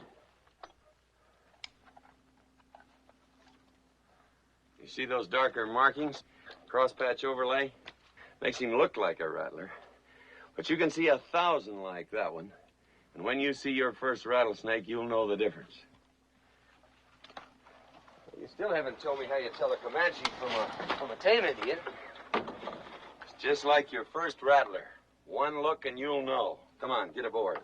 Speaker 9: You see those darker markings? Crosspatch overlay? Makes him look like a rattler. But you can see 1,000 like that one. And when you see your first rattlesnake, you'll know the difference.
Speaker 16: You still haven't told me how you tell a Comanche from a tame Indian.
Speaker 9: It's just like your first rattler. One look and you'll know. Come on, get aboard.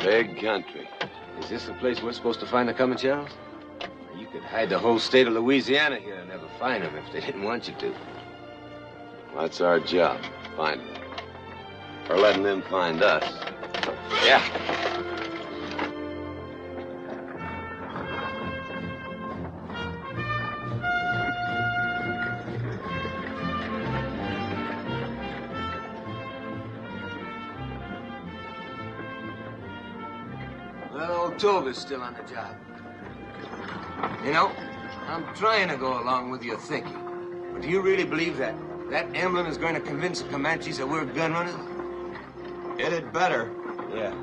Speaker 9: Big country.
Speaker 16: Is this the place we're supposed to find the Comancheros? You could hide the whole state of Louisiana here and never find them if they didn't want you to.
Speaker 9: That's our job, find them. Or letting them find us. Yeah.
Speaker 16: Well, old Tova's still on the job. You know, I'm trying to go along with your thinking. But do you really believe that emblem is going to convince the Comanches that we're gun runners?
Speaker 9: It had better.
Speaker 16: Yeah.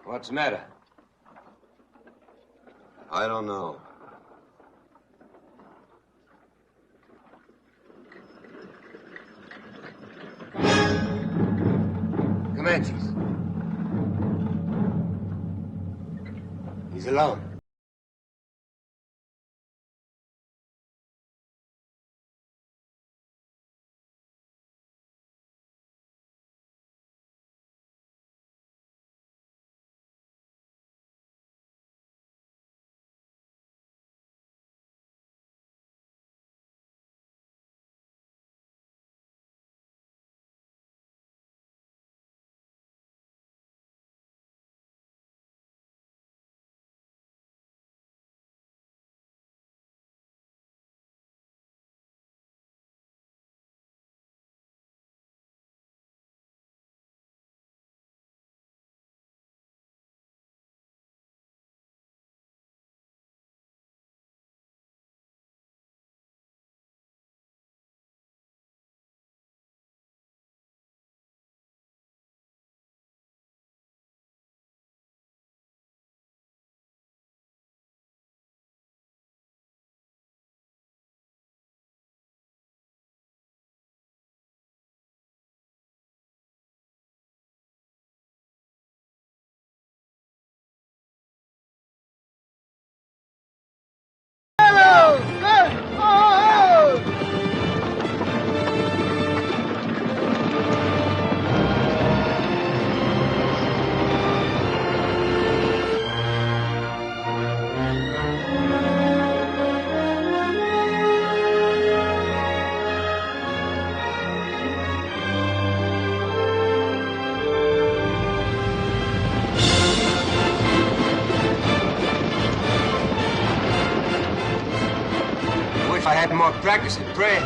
Speaker 16: What's the matter?
Speaker 9: I don't know.
Speaker 16: Comanches. He's alone. If I had more practice at praying.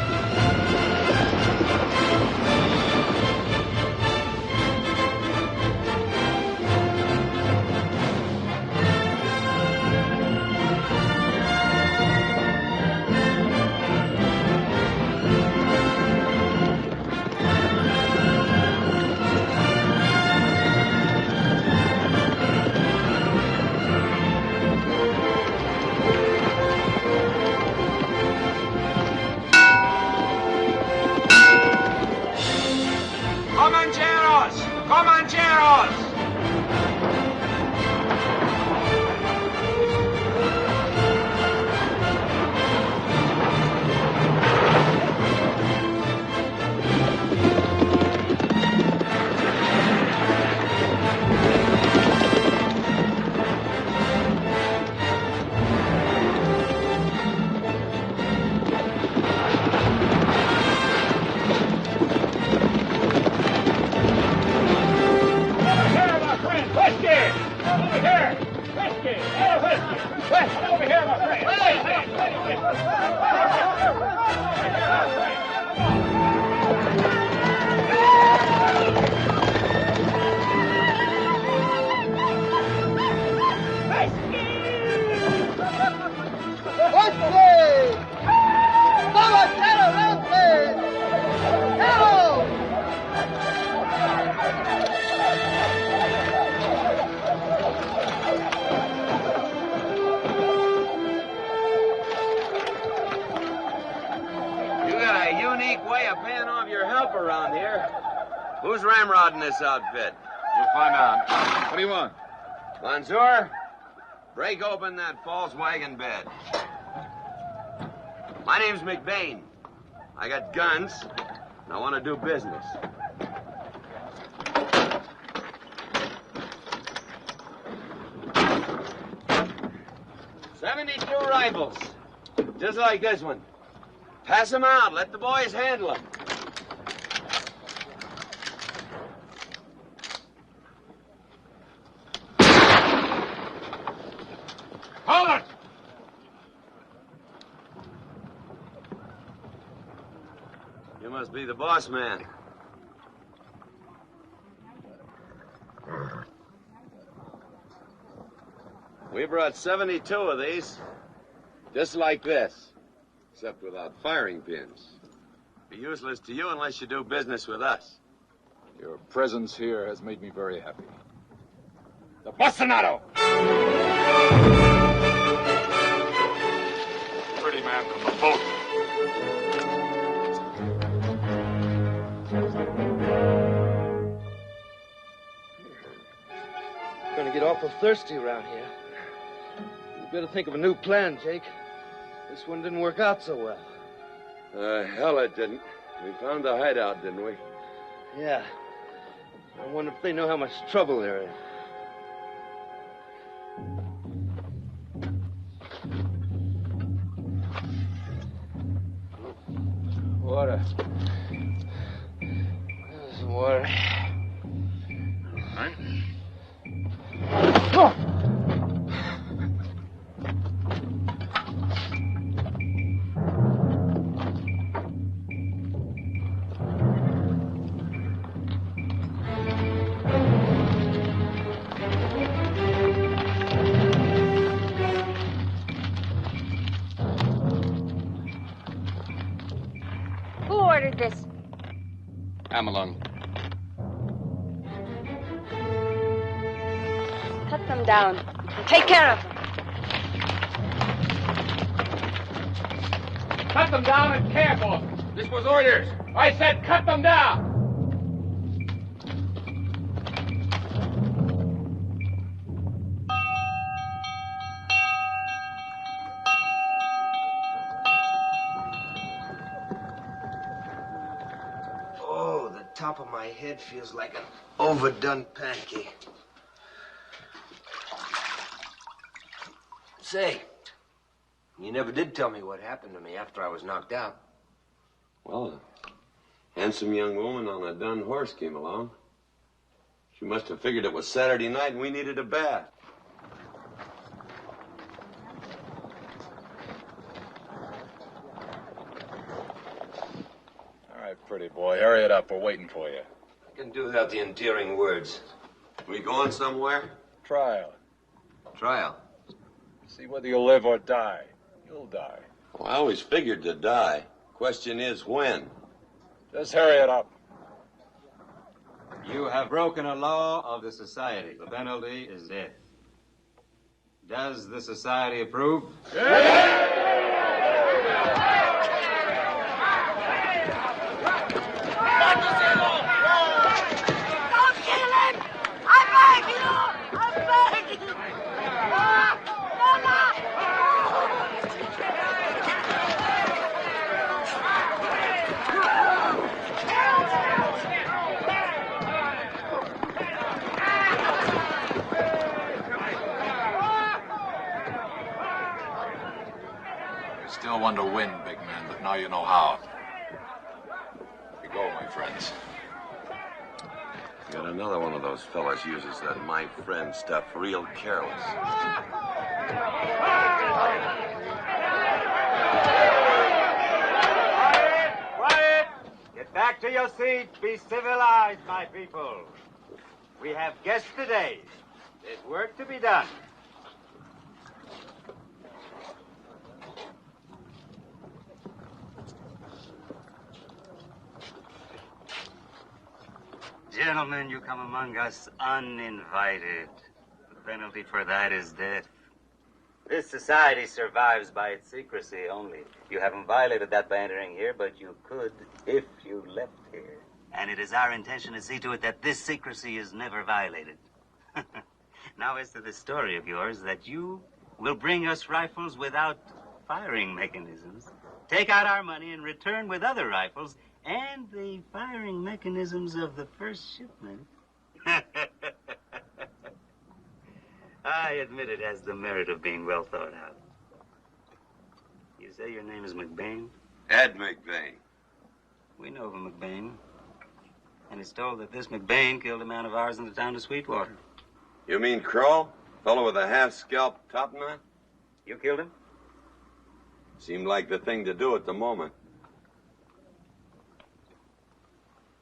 Speaker 15: ¡Lance! ¡Comancheros, lance! ¡Hero!
Speaker 19: You got a unique way of paying off your help around here. Who's ramrodding this outfit?
Speaker 6: We'll find out. What do you want?
Speaker 19: Monsieur, break open that false wagon bed. My name's McBain. I got guns, and I want to do business. "72 rifles, just like this one. Pass them out. Let the boys handle them."
Speaker 6: Hold it!
Speaker 19: You must be the boss man. We brought 72 of these, just like this, except without firing pins. Be useless to you unless you do business with us.
Speaker 7: Your presence here has made me very happy.
Speaker 6: The Bostinato!
Speaker 7: Pretty man from the boat.
Speaker 16: Gonna get awful thirsty around here. You better think of a new plan, Jake. This one didn't work out so well.
Speaker 19: Hell it didn't. We found the hideout, didn't we?
Speaker 16: Yeah. I wonder if they know how much trouble they're in. Water. There's some water.
Speaker 6: Right.
Speaker 16: Oh!
Speaker 14: Who ordered this?
Speaker 6: I'm along.
Speaker 14: Cut them down. Take care of them.
Speaker 6: Cut them down and careful. This was orders. I said cut them down.
Speaker 16: Oh, the top of my head feels like an overdone pancake. Say, you never did tell me what happened to me after I was knocked out.
Speaker 19: Well, a handsome young woman on a dun horse came along. She must have figured it was Saturday night and we needed a bath.
Speaker 7: All right, pretty boy, hurry it up. We're waiting for you.
Speaker 16: I can do without the endearing words.
Speaker 19: We going somewhere?
Speaker 7: Trial.
Speaker 19: Trial.
Speaker 7: See whether you'll live or die. You'll die.
Speaker 19: Well, I always figured to die. Question is when?
Speaker 7: Just hurry it up.
Speaker 8: You have broken a law of the society. The penalty is death. Does the society approve?
Speaker 15: Don't kill him! I beg you! I beg you! Mama!
Speaker 7: You still want to win, big man, but now you know how. We go, my friends.
Speaker 19: Got another one of those fellas uses that my friend stuff real careless.
Speaker 8: Quiet! Get back to your seats. Be civilized, my people. We have guests today. There's work to be done. Gentlemen, you come among us uninvited. The penalty for that is death. This society survives by its secrecy only. You haven't violated that by entering here, but you could if you left here. And it is our intention to see to it that this secrecy is never violated. Now, as to this story of yours, that you will bring us rifles without firing mechanisms, take out our money and return with other rifles and the firing mechanisms of the first shipment. I admit it has the merit of being well thought out. You say your name is McBain?
Speaker 9: Ed McBain.
Speaker 8: We know of a McBain. And it's told that this McBain killed a man of ours in the town of Sweetwater.
Speaker 9: You mean Crow? Fellow with a half-scalp top knot?
Speaker 8: You killed him?
Speaker 9: Seemed like the thing to do at the moment.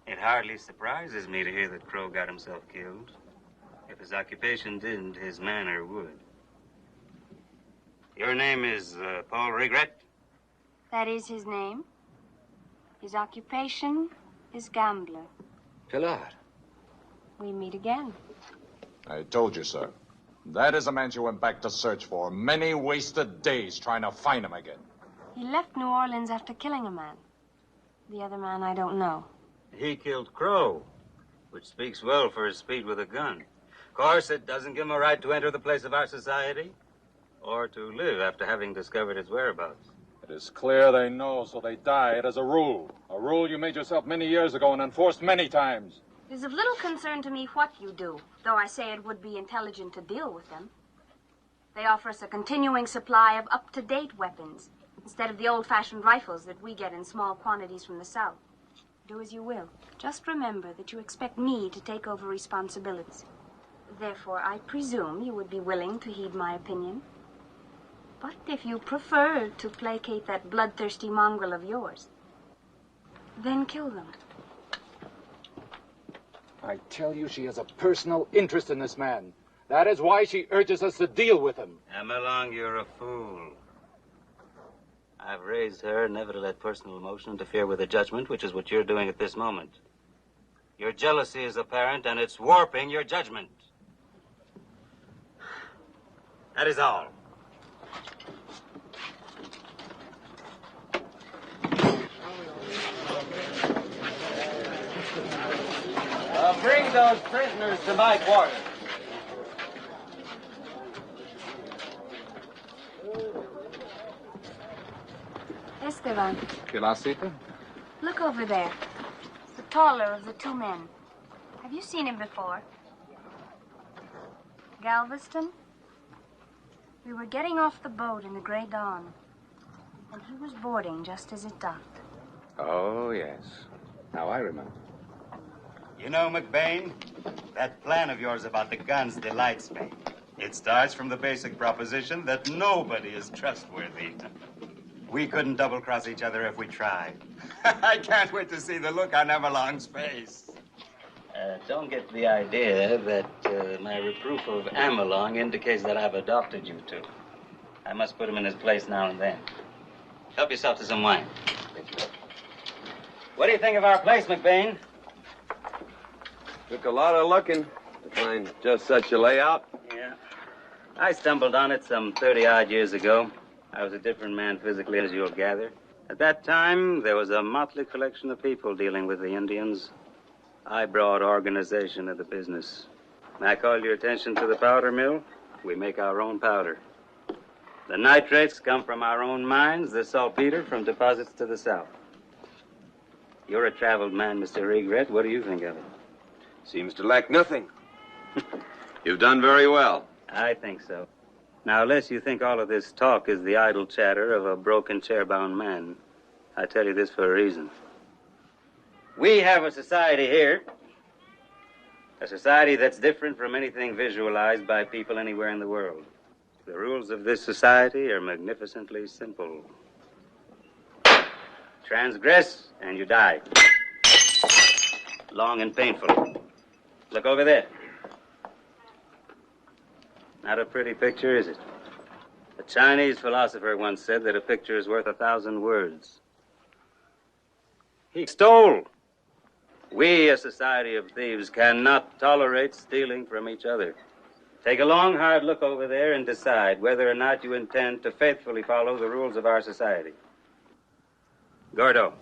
Speaker 8: It hardly surprises me to hear that Crow got himself killed. If his occupation didn't, his manner would. Your name is Paul Regret?
Speaker 4: That is his name. His occupation is gambler.
Speaker 8: Pilar.
Speaker 4: We meet again.
Speaker 7: I told you, sir. That is the man you went back to search for. Many wasted days trying to find him again.
Speaker 4: He left New Orleans after killing a man. The other man I don't know.
Speaker 8: He killed Crow, which speaks well for his speed with a gun. Of course, it doesn't give him a right to enter the place of our society or to live after having discovered its whereabouts.
Speaker 7: It is clear they know, so they die. It is a rule. A rule you made yourself many years ago and enforced many times.
Speaker 4: It is of little concern to me what you do, though I say it would be intelligent to deal with them. They offer us a continuing supply of up-to-date weapons, instead of the old-fashioned rifles that we get in small quantities from the South. Do as you will. Just remember that you expect me to take over responsibilities. Therefore, I presume you would be willing to heed my opinion. But if you prefer to placate that bloodthirsty mongrel of yours, then kill them.
Speaker 10: I tell you, she has a personal interest in this man. That is why she urges us to deal with him.
Speaker 8: Amelong, you're a fool. I've raised her never to let personal emotion interfere with her judgment, which is what you're doing at this moment. Your jealousy is apparent, and it's warping your judgment. That is all.
Speaker 11: Bring those prisoners to my quarters.
Speaker 4: Esteban,
Speaker 10: ¿Qué la cita?
Speaker 4: look over there. The taller of the two men. Have you seen him before? Galveston? We were getting off the boat in the gray dawn, and he was boarding just as it docked.
Speaker 10: Oh, yes. Now I remember.
Speaker 8: You know, McBain, that plan of yours about the guns delights me. It starts from the basic proposition that nobody is trustworthy. We couldn't double-cross each other if we tried. I can't wait to see the look on Amelong's face. Don't get the idea that my reproof of Amelong indicates that I've adopted you two. I must put him in his place now and then. Help yourself to some wine. Thank you. What do you think of our place, McBain?
Speaker 9: Took a lot of looking to find just such a layout.
Speaker 8: Yeah. I stumbled on it some 30-odd years ago. I was a different man physically, as you'll gather. At that time, there was a motley collection of people dealing with the Indians. I brought organization of the business. May I call your attention to the powder mill? We make our own powder. The nitrates come from our own mines, the saltpeter from deposits to the south. You're a traveled man, Mr. Regret. What do you think of it?
Speaker 9: Seems to lack nothing. You've done very well.
Speaker 8: I think so. Now, unless you think all of this talk is the idle chatter of a broken, chair-bound man, I tell you this for a reason. We have a society here, a society that's different from anything visualized by people anywhere in the world. The rules of this society are magnificently simple. Transgress, and you die. Long and painful. Look over there. Not a pretty picture, is it? A Chinese philosopher once said that a picture is worth 1,000 words. He stole. We, a society of thieves, cannot tolerate stealing from each other. Take a long, hard look over there and decide whether or not you intend to faithfully follow the rules of our society. Gordo.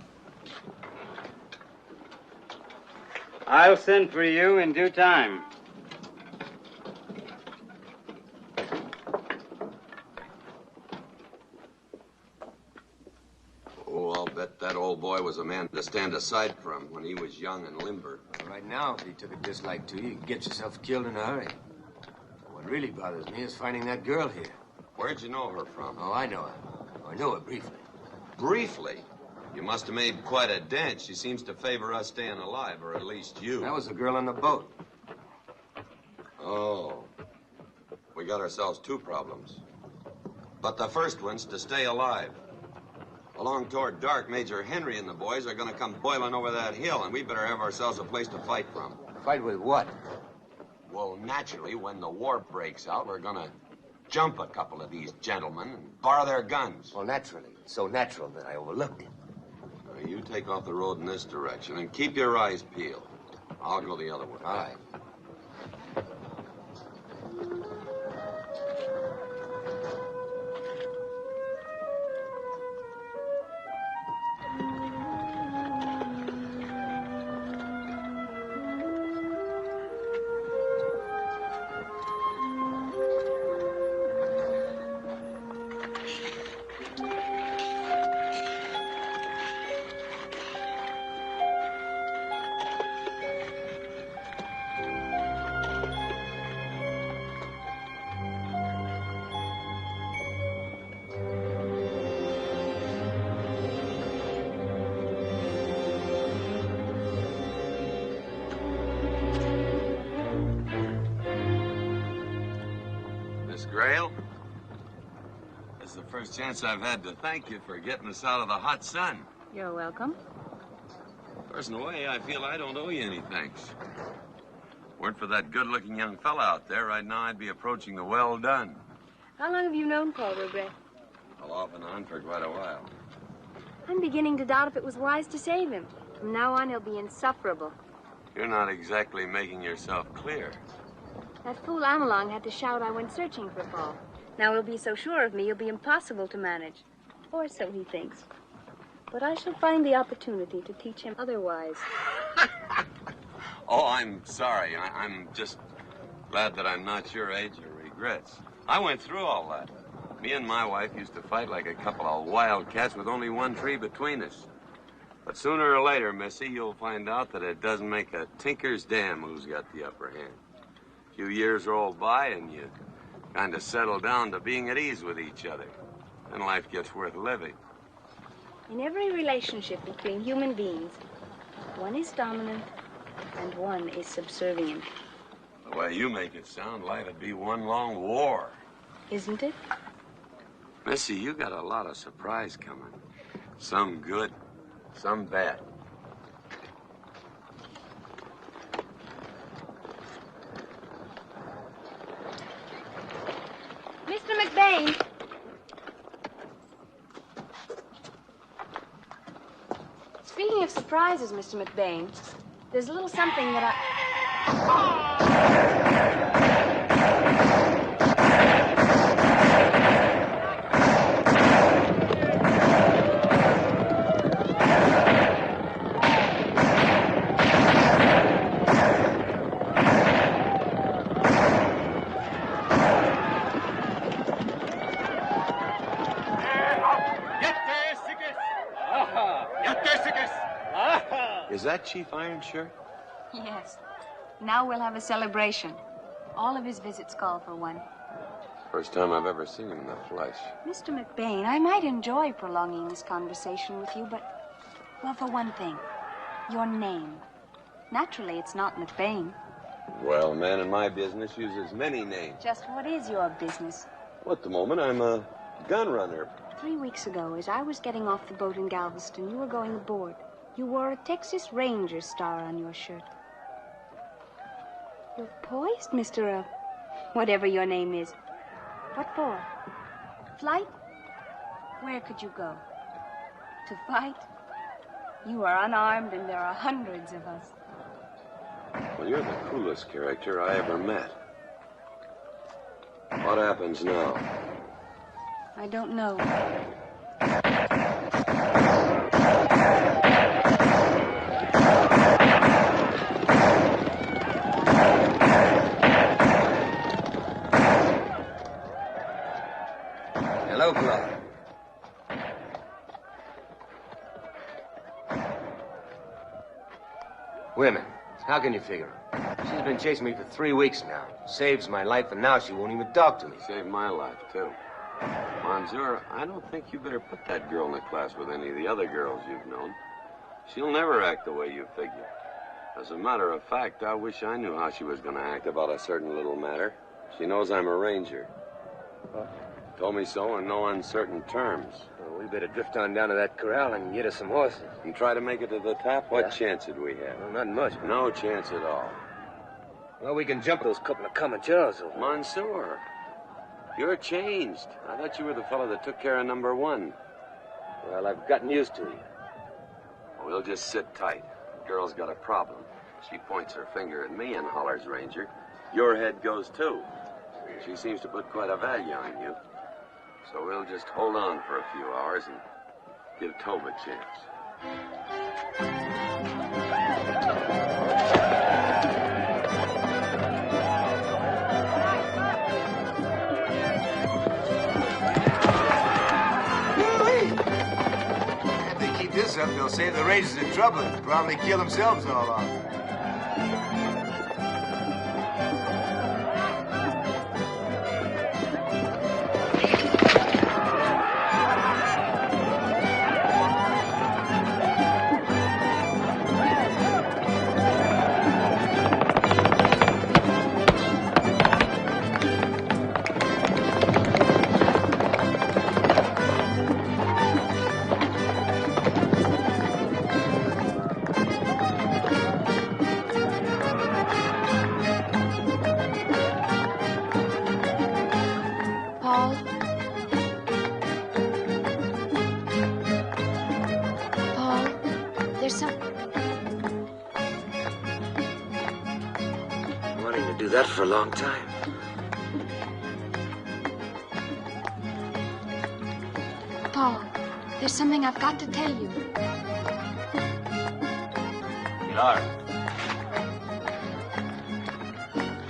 Speaker 8: I'll send for you in due time.
Speaker 9: Oh, I'll bet that old boy was a man to stand aside from when he was young and limber.
Speaker 16: Right now, if he took a dislike to you, you could get yourself killed in a hurry. What really bothers me is finding that girl here.
Speaker 9: Where'd you know her from?
Speaker 16: Oh, I know her. I knew her briefly.
Speaker 9: Briefly? You must have made quite a dent. She seems to favor us staying alive, or at least you.
Speaker 16: That was the girl on the boat.
Speaker 9: Oh. We got ourselves two problems. But the first one's to stay alive. Along toward dark, Major Henry and the boys are going to come boiling over that hill, and we better have ourselves a place to fight from.
Speaker 16: Fight with what?
Speaker 9: Well, naturally, when the war breaks out, we're going to jump a couple of these gentlemen and borrow their guns.
Speaker 16: Well, naturally. It's so natural that I overlooked it.
Speaker 9: Now, you take off the road in this direction and keep your eyes peeled. I'll go the other way.
Speaker 16: All right.
Speaker 9: Grail, this is the first chance I've had to thank you for getting us out of the hot sun.
Speaker 22: You're welcome.
Speaker 9: Personal way, I feel I don't owe you any thanks. Weren't for that good-looking young fella out there, right now I'd be approaching the well done.
Speaker 14: How long have you known Paul Regret?
Speaker 9: Well, off and on for quite a while.
Speaker 14: I'm beginning to doubt if it was wise to save him. From now on, he'll be insufferable.
Speaker 9: You're not exactly making yourself clear.
Speaker 14: That fool Amelong had to shout I went searching for Paul. Now he'll be so sure of me, he'll be impossible to manage. Or so he thinks. But I shall find the opportunity to teach him otherwise.
Speaker 9: Oh, I'm sorry. I'm just glad that I'm not your age or regrets. I went through all that. Me and my wife used to fight like a couple of wildcats with only one tree between us. But sooner or later, Missy, you'll find out that it doesn't make a tinker's dam who's got the upper hand. A few years roll by and you kind of settle down to being at ease with each other. Then life gets worth living.
Speaker 14: In every relationship between human beings, one is dominant and one is subservient.
Speaker 9: The way you make it sound, life'd be one long war.
Speaker 14: Isn't it?
Speaker 9: Missy, you got a lot of surprise coming. Some good, some bad.
Speaker 14: Mr. McBain. Speaking of surprises, Mr. McBain, there's a little something that
Speaker 9: Is that Chief Ironshirt?
Speaker 14: Yes. Now we'll have a celebration. All of his visits call for one.
Speaker 9: First time I've ever seen him in the flesh.
Speaker 14: Mr. McBain, I might enjoy prolonging this conversation with you, but, well, for one thing, your name. Naturally, it's not McBain.
Speaker 9: Well, a man in my business uses many names.
Speaker 14: Just what is your business?
Speaker 9: Well, at the moment, I'm a gun runner.
Speaker 14: 3 weeks ago, as I was getting off the boat in Galveston, you were going aboard. You wore a Texas Ranger star on your shirt. You're poised, Mr. Whatever your name is. What for? Flight? Where could you go? To fight? You are unarmed and there are hundreds of us.
Speaker 9: Well, you're the coolest character I ever met. What happens now?
Speaker 14: I don't know.
Speaker 16: Hello, Clair. Women, how can you figure her? She's been chasing me for 3 weeks now. Saves my life, and now she won't even talk to me.
Speaker 9: Saved my life, too. Monsieur, I don't think you better put that girl in the class with any of the other girls you've known. She'll never act the way you figure. As a matter of fact, I wish I knew how she was going to act about a certain little matter. She knows I'm a ranger. Told me so in no uncertain terms.
Speaker 16: Well, we better drift on down to that corral and get us some horses.
Speaker 9: And try to make it to the top? What chance did we have?
Speaker 16: Well, not much.
Speaker 9: No chance at all.
Speaker 16: Well, we can jump those couple of Comancheros over.
Speaker 9: Monsieur, you're changed. I thought you were the fellow that took care of number 1.
Speaker 16: Well, I've gotten used to you.
Speaker 9: We'll just sit tight. The girl's got a problem. She points her finger at me and hollers, Ranger. Your head goes, too. She seems to put quite a value on you. So we'll just hold on for a few hours and give Tobe a chance.
Speaker 16: If they keep this up, they'll save the Rangers in trouble and probably kill themselves all off. That for a long time.
Speaker 4: Paul, there's something I've got to tell you.
Speaker 8: Clair.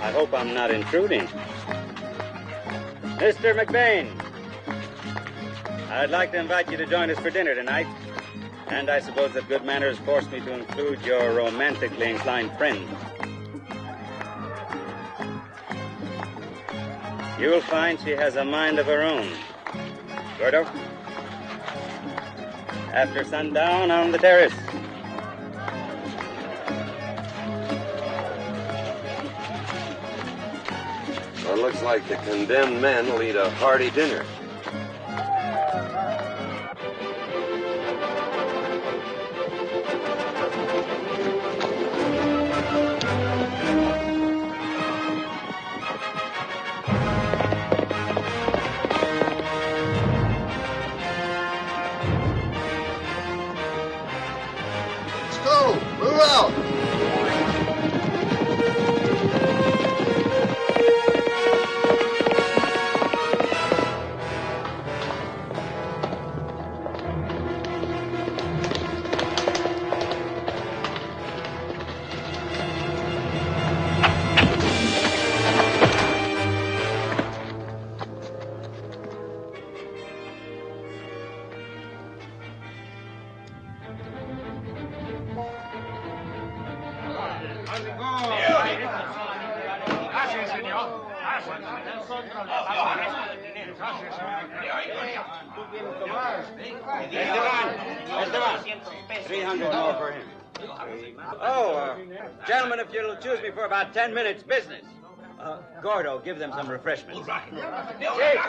Speaker 8: I hope I'm not intruding. Mr. McBain, I'd like to invite you to join us for dinner tonight. And I suppose that good manners force me to include your romantically inclined friend. You'll find she has a mind of her own. Gordo? After sundown on the terrace.
Speaker 9: Well, it looks like the condemned men will eat a hearty dinner.
Speaker 8: Gentlemen, if you'll choose me for about 10 minutes, business. Gordo, give them some refreshments. Jake!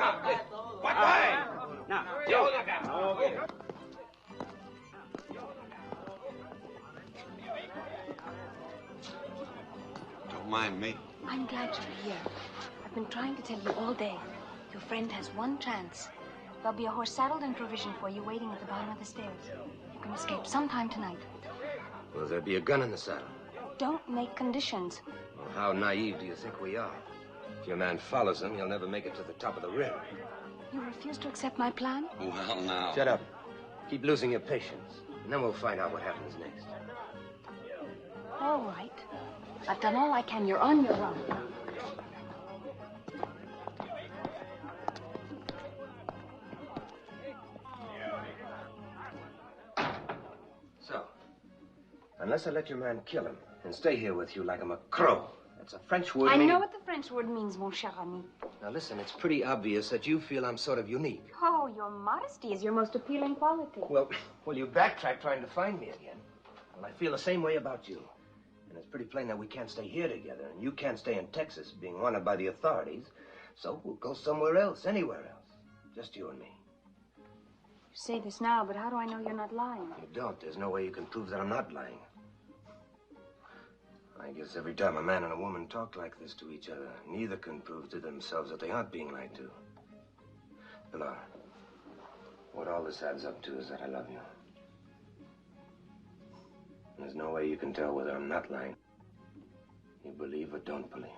Speaker 8: Now, Joe. Okay.
Speaker 9: Don't mind me.
Speaker 14: I'm glad you're here. I've been trying to tell you all day. Your friend has one chance. There'll be a horse saddled and provisioned for you waiting at the bottom of the stairs. You can escape sometime tonight.
Speaker 16: Will there be a gun in the saddle?
Speaker 14: don't make conditions.
Speaker 16: Well, how naive do you think we are? If your man follows him, he'll never make it to the top of the rim.
Speaker 14: You refuse to accept my plan?
Speaker 9: Well, now.
Speaker 16: Shut up. Keep losing your patience. And then we'll find out what happens next.
Speaker 14: All right. I've done all I can. You're on your own.
Speaker 16: So, unless I let your man kill him and stay here with you like I'm a crow, that's a French word
Speaker 14: I
Speaker 16: meaning...
Speaker 14: know what the French word means, mon cher ami.
Speaker 16: Now listen, it's pretty obvious that you feel I'm sort of unique.
Speaker 14: Oh, your modesty is your most appealing quality.
Speaker 16: Well, you backtrack trying to find me again. Well, I feel the same way about you. And it's pretty plain that we can't stay here together, and you can't stay in Texas being wanted by the authorities. So we'll go somewhere else, anywhere else. Just you and me.
Speaker 14: You say this now, but how do I know you're not lying?
Speaker 16: You don't. There's no way you can prove that I'm not lying. I guess every time a man and a woman talk like this to each other, neither can prove to themselves that they aren't being lied to. Pilar, what all this adds up to is that I love you. And there's no way you can tell whether I'm not lying. You believe or don't believe.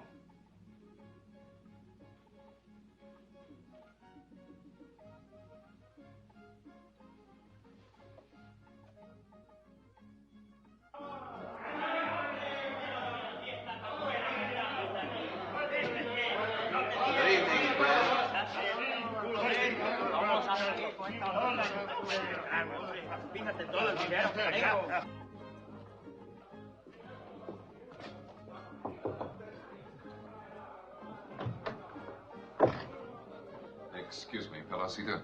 Speaker 5: Excuse me, Pelosita.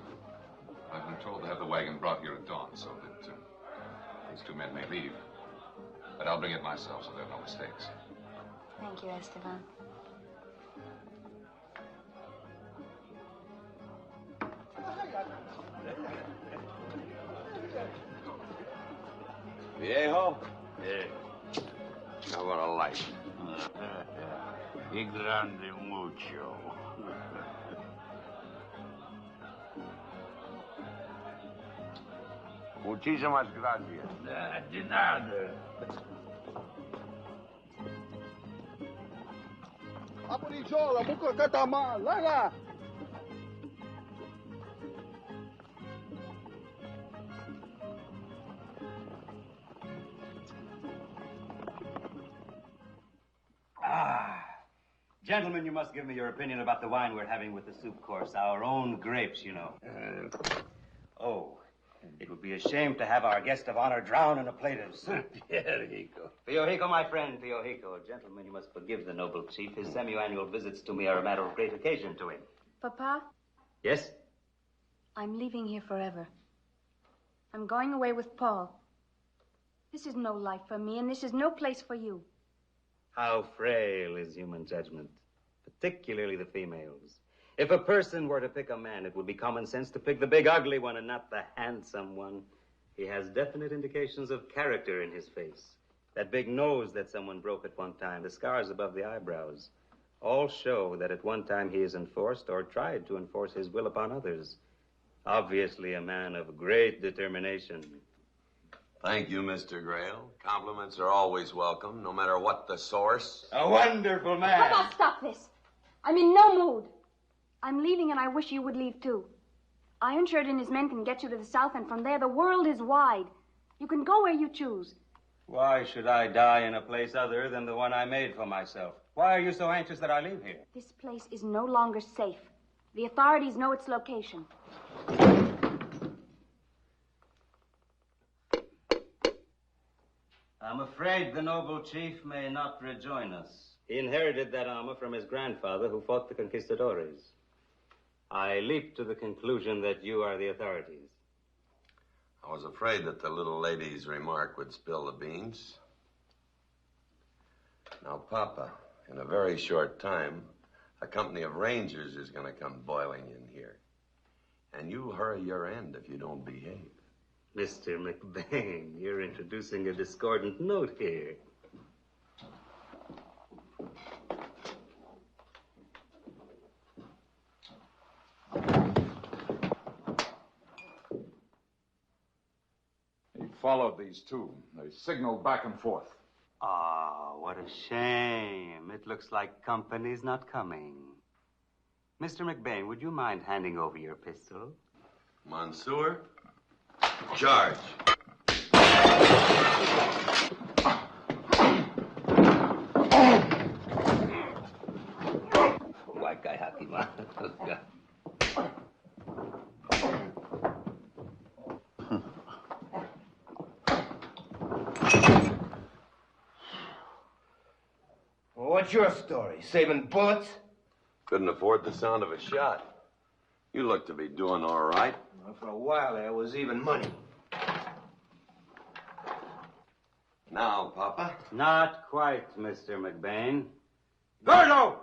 Speaker 5: I've been told to have the wagon brought here at dawn so that these two men may leave. But I'll bring it myself so there are no mistakes.
Speaker 14: Thank you, Esteban.
Speaker 9: Viejo? Yeah. Now what a light.
Speaker 18: Y grande mucho.
Speaker 9: Muchísimas gracias.
Speaker 18: De nada.
Speaker 15: Apurichola, buka katama, laga.
Speaker 8: Gentlemen, you must give me your opinion about the wine we're having with the soup course. Our own grapes, you know. It would be a shame to have our guest of honor drown in a plate of soup.
Speaker 18: Fiojico.
Speaker 8: Fiojico, my friend, Fiojico. Gentlemen, you must forgive the noble chief. His semi-annual visits to me are a matter of great occasion to him.
Speaker 14: Papa,
Speaker 8: Yes?
Speaker 14: I'm leaving here forever. I'm going away with Paul. This is no life for me, and this is no place for you.
Speaker 8: How frail is human judgment, particularly the females. If a person were to pick a man, it would be common sense to pick the big ugly one and not the handsome one. He has definite indications of character in his face. That big nose that someone broke at one time, the scars above the eyebrows, all show that at one time he has enforced or tried to enforce his will upon others. Obviously a man of great determination.
Speaker 9: Thank you, Mr. Grail. Compliments are always welcome, no matter what the source.
Speaker 8: A wonderful man.
Speaker 14: Papa, stop this. I'm in no mood. I'm leaving, and I wish you would leave, too. Iron Shirt and his men can get you to the south, and from there the world is wide. You can go where you choose.
Speaker 8: Why should I die in a place other than the one I made for myself? Why are you so anxious that I leave here?
Speaker 14: This place is no longer safe. The authorities know its location.
Speaker 8: I'm afraid the noble chief may not rejoin us. He inherited that armor from his grandfather who fought the conquistadores. I leap to the conclusion that you are the authorities.
Speaker 9: I was afraid that the little lady's remark would spill the beans. Now, Papa, in a very short time, a company of rangers is going to come boiling in here. And you'll hurry your end if you don't behave.
Speaker 8: Mr. McBain, you're introducing a discordant note here.
Speaker 5: He followed these two. They signaled back and forth.
Speaker 8: Ah, what a shame. It looks like company's not coming. Mr. McBain, would you mind handing over your pistol?
Speaker 9: Monsieur, charge.
Speaker 16: What's your story? Saving bullets?
Speaker 9: Couldn't afford the sound of a shot. You look to be doing all right.
Speaker 16: Well, for a while there was even money.
Speaker 9: Now, Papa.
Speaker 8: Not quite, Mr. McBain.
Speaker 16: Gordo!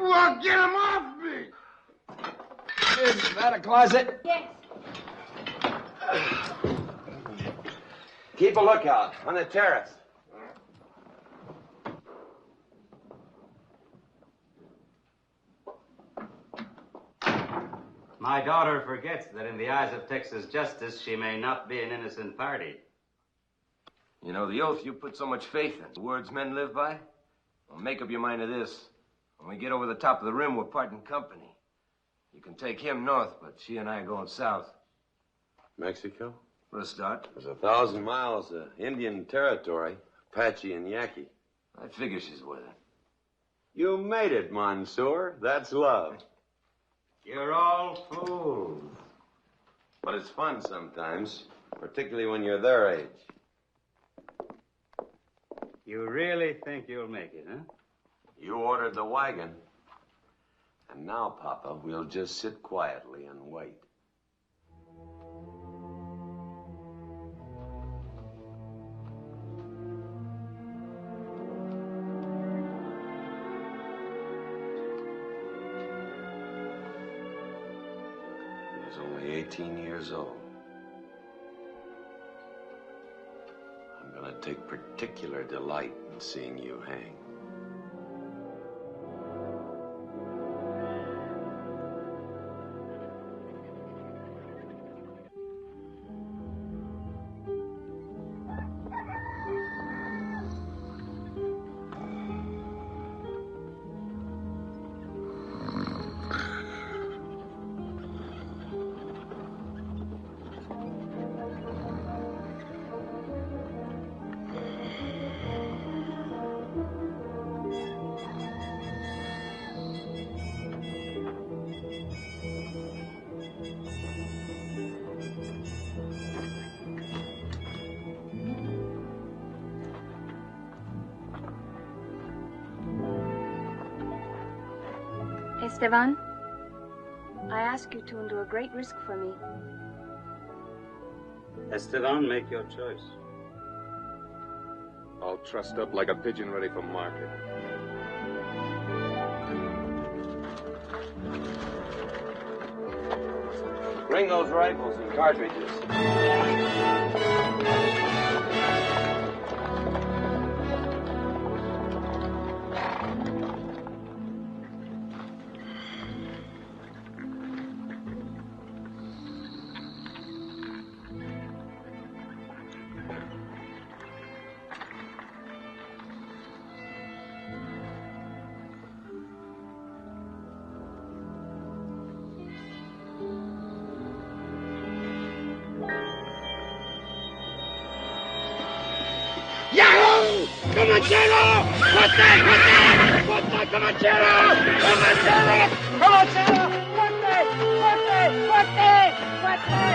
Speaker 15: Well, get him off me!
Speaker 16: Is that a closet?
Speaker 22: Yes.
Speaker 9: Keep a lookout on the terrace.
Speaker 8: My daughter forgets that in the eyes of Texas justice, she may not be an innocent party.
Speaker 3: You know, the oath you put so much faith in, the words men live by? Well, make up your mind to this. When we get over the top of the rim, we're parting company. You can take him north, but she and I are going south.
Speaker 9: Mexico?
Speaker 3: For a start.
Speaker 9: There's 1,000 miles of Indian territory, Apache and Yaqui.
Speaker 3: I figure she's with it.
Speaker 9: You made it, Monsieur. That's love.
Speaker 8: You're all fools.
Speaker 9: But it's fun sometimes, particularly when you're their age.
Speaker 8: You really think you'll make it, huh?
Speaker 9: You ordered the wagon. And now, Papa, we'll just sit quietly and wait. He was only 18 years old. I'm going to take particular delight in seeing you hang.
Speaker 14: Esteban, I ask you to endure great risk for me.
Speaker 8: Esteban, make your choice.
Speaker 5: All trussed up like a pigeon ready for market.
Speaker 3: Bring those rifles and cartridges.
Speaker 15: Yahoo! Comanchero! Fuerte! Fuerte! Fuerte! Comanchero! Comanchero! Comanchero! Fuerte! Fuerte! Fuerte! Fuerte!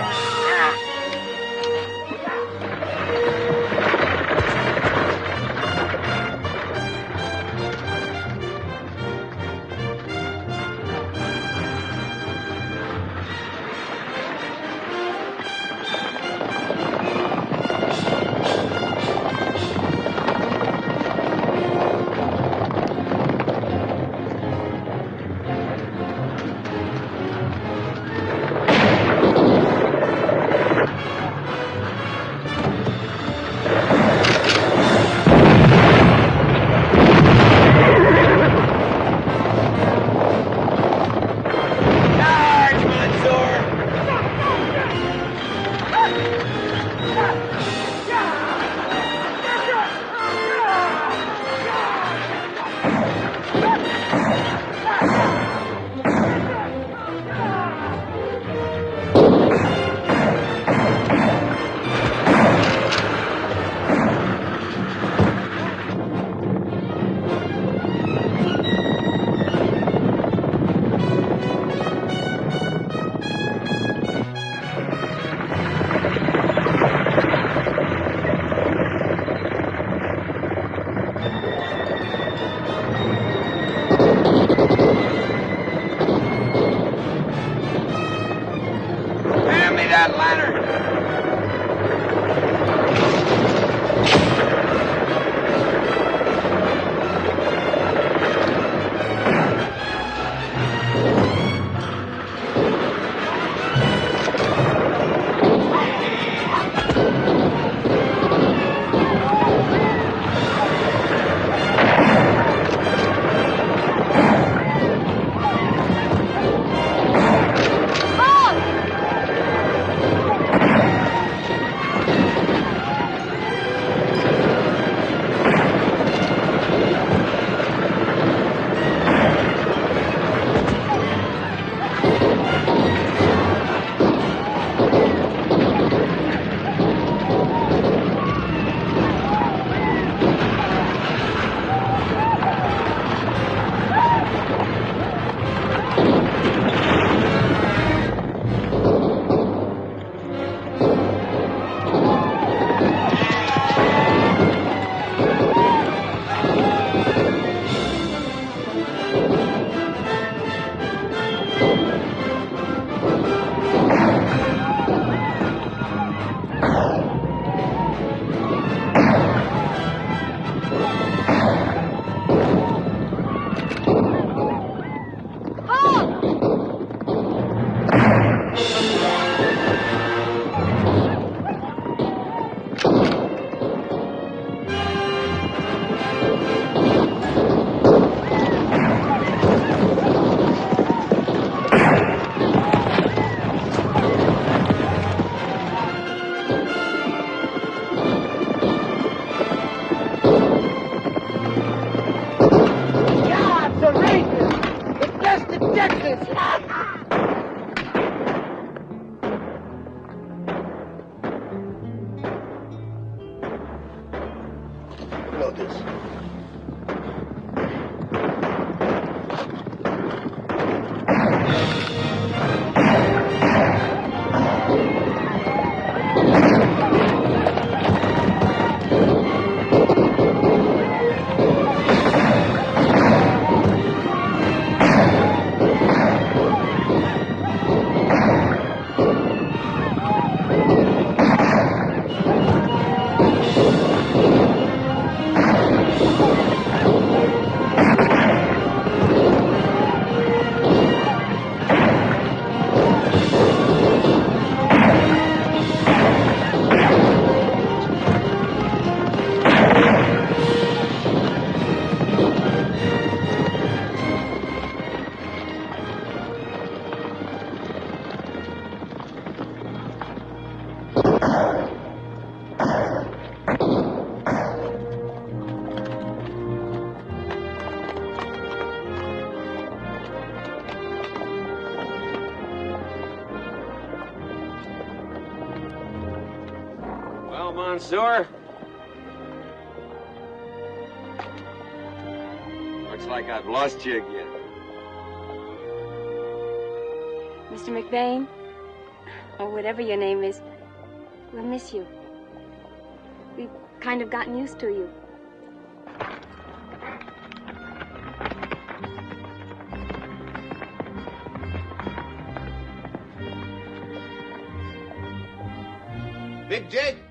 Speaker 19: Stuart? Looks like I've lost you again.
Speaker 14: Mr. McVeigh, or whatever your name is, we'll miss you. We've kind of gotten used to you.
Speaker 16: Big Jake?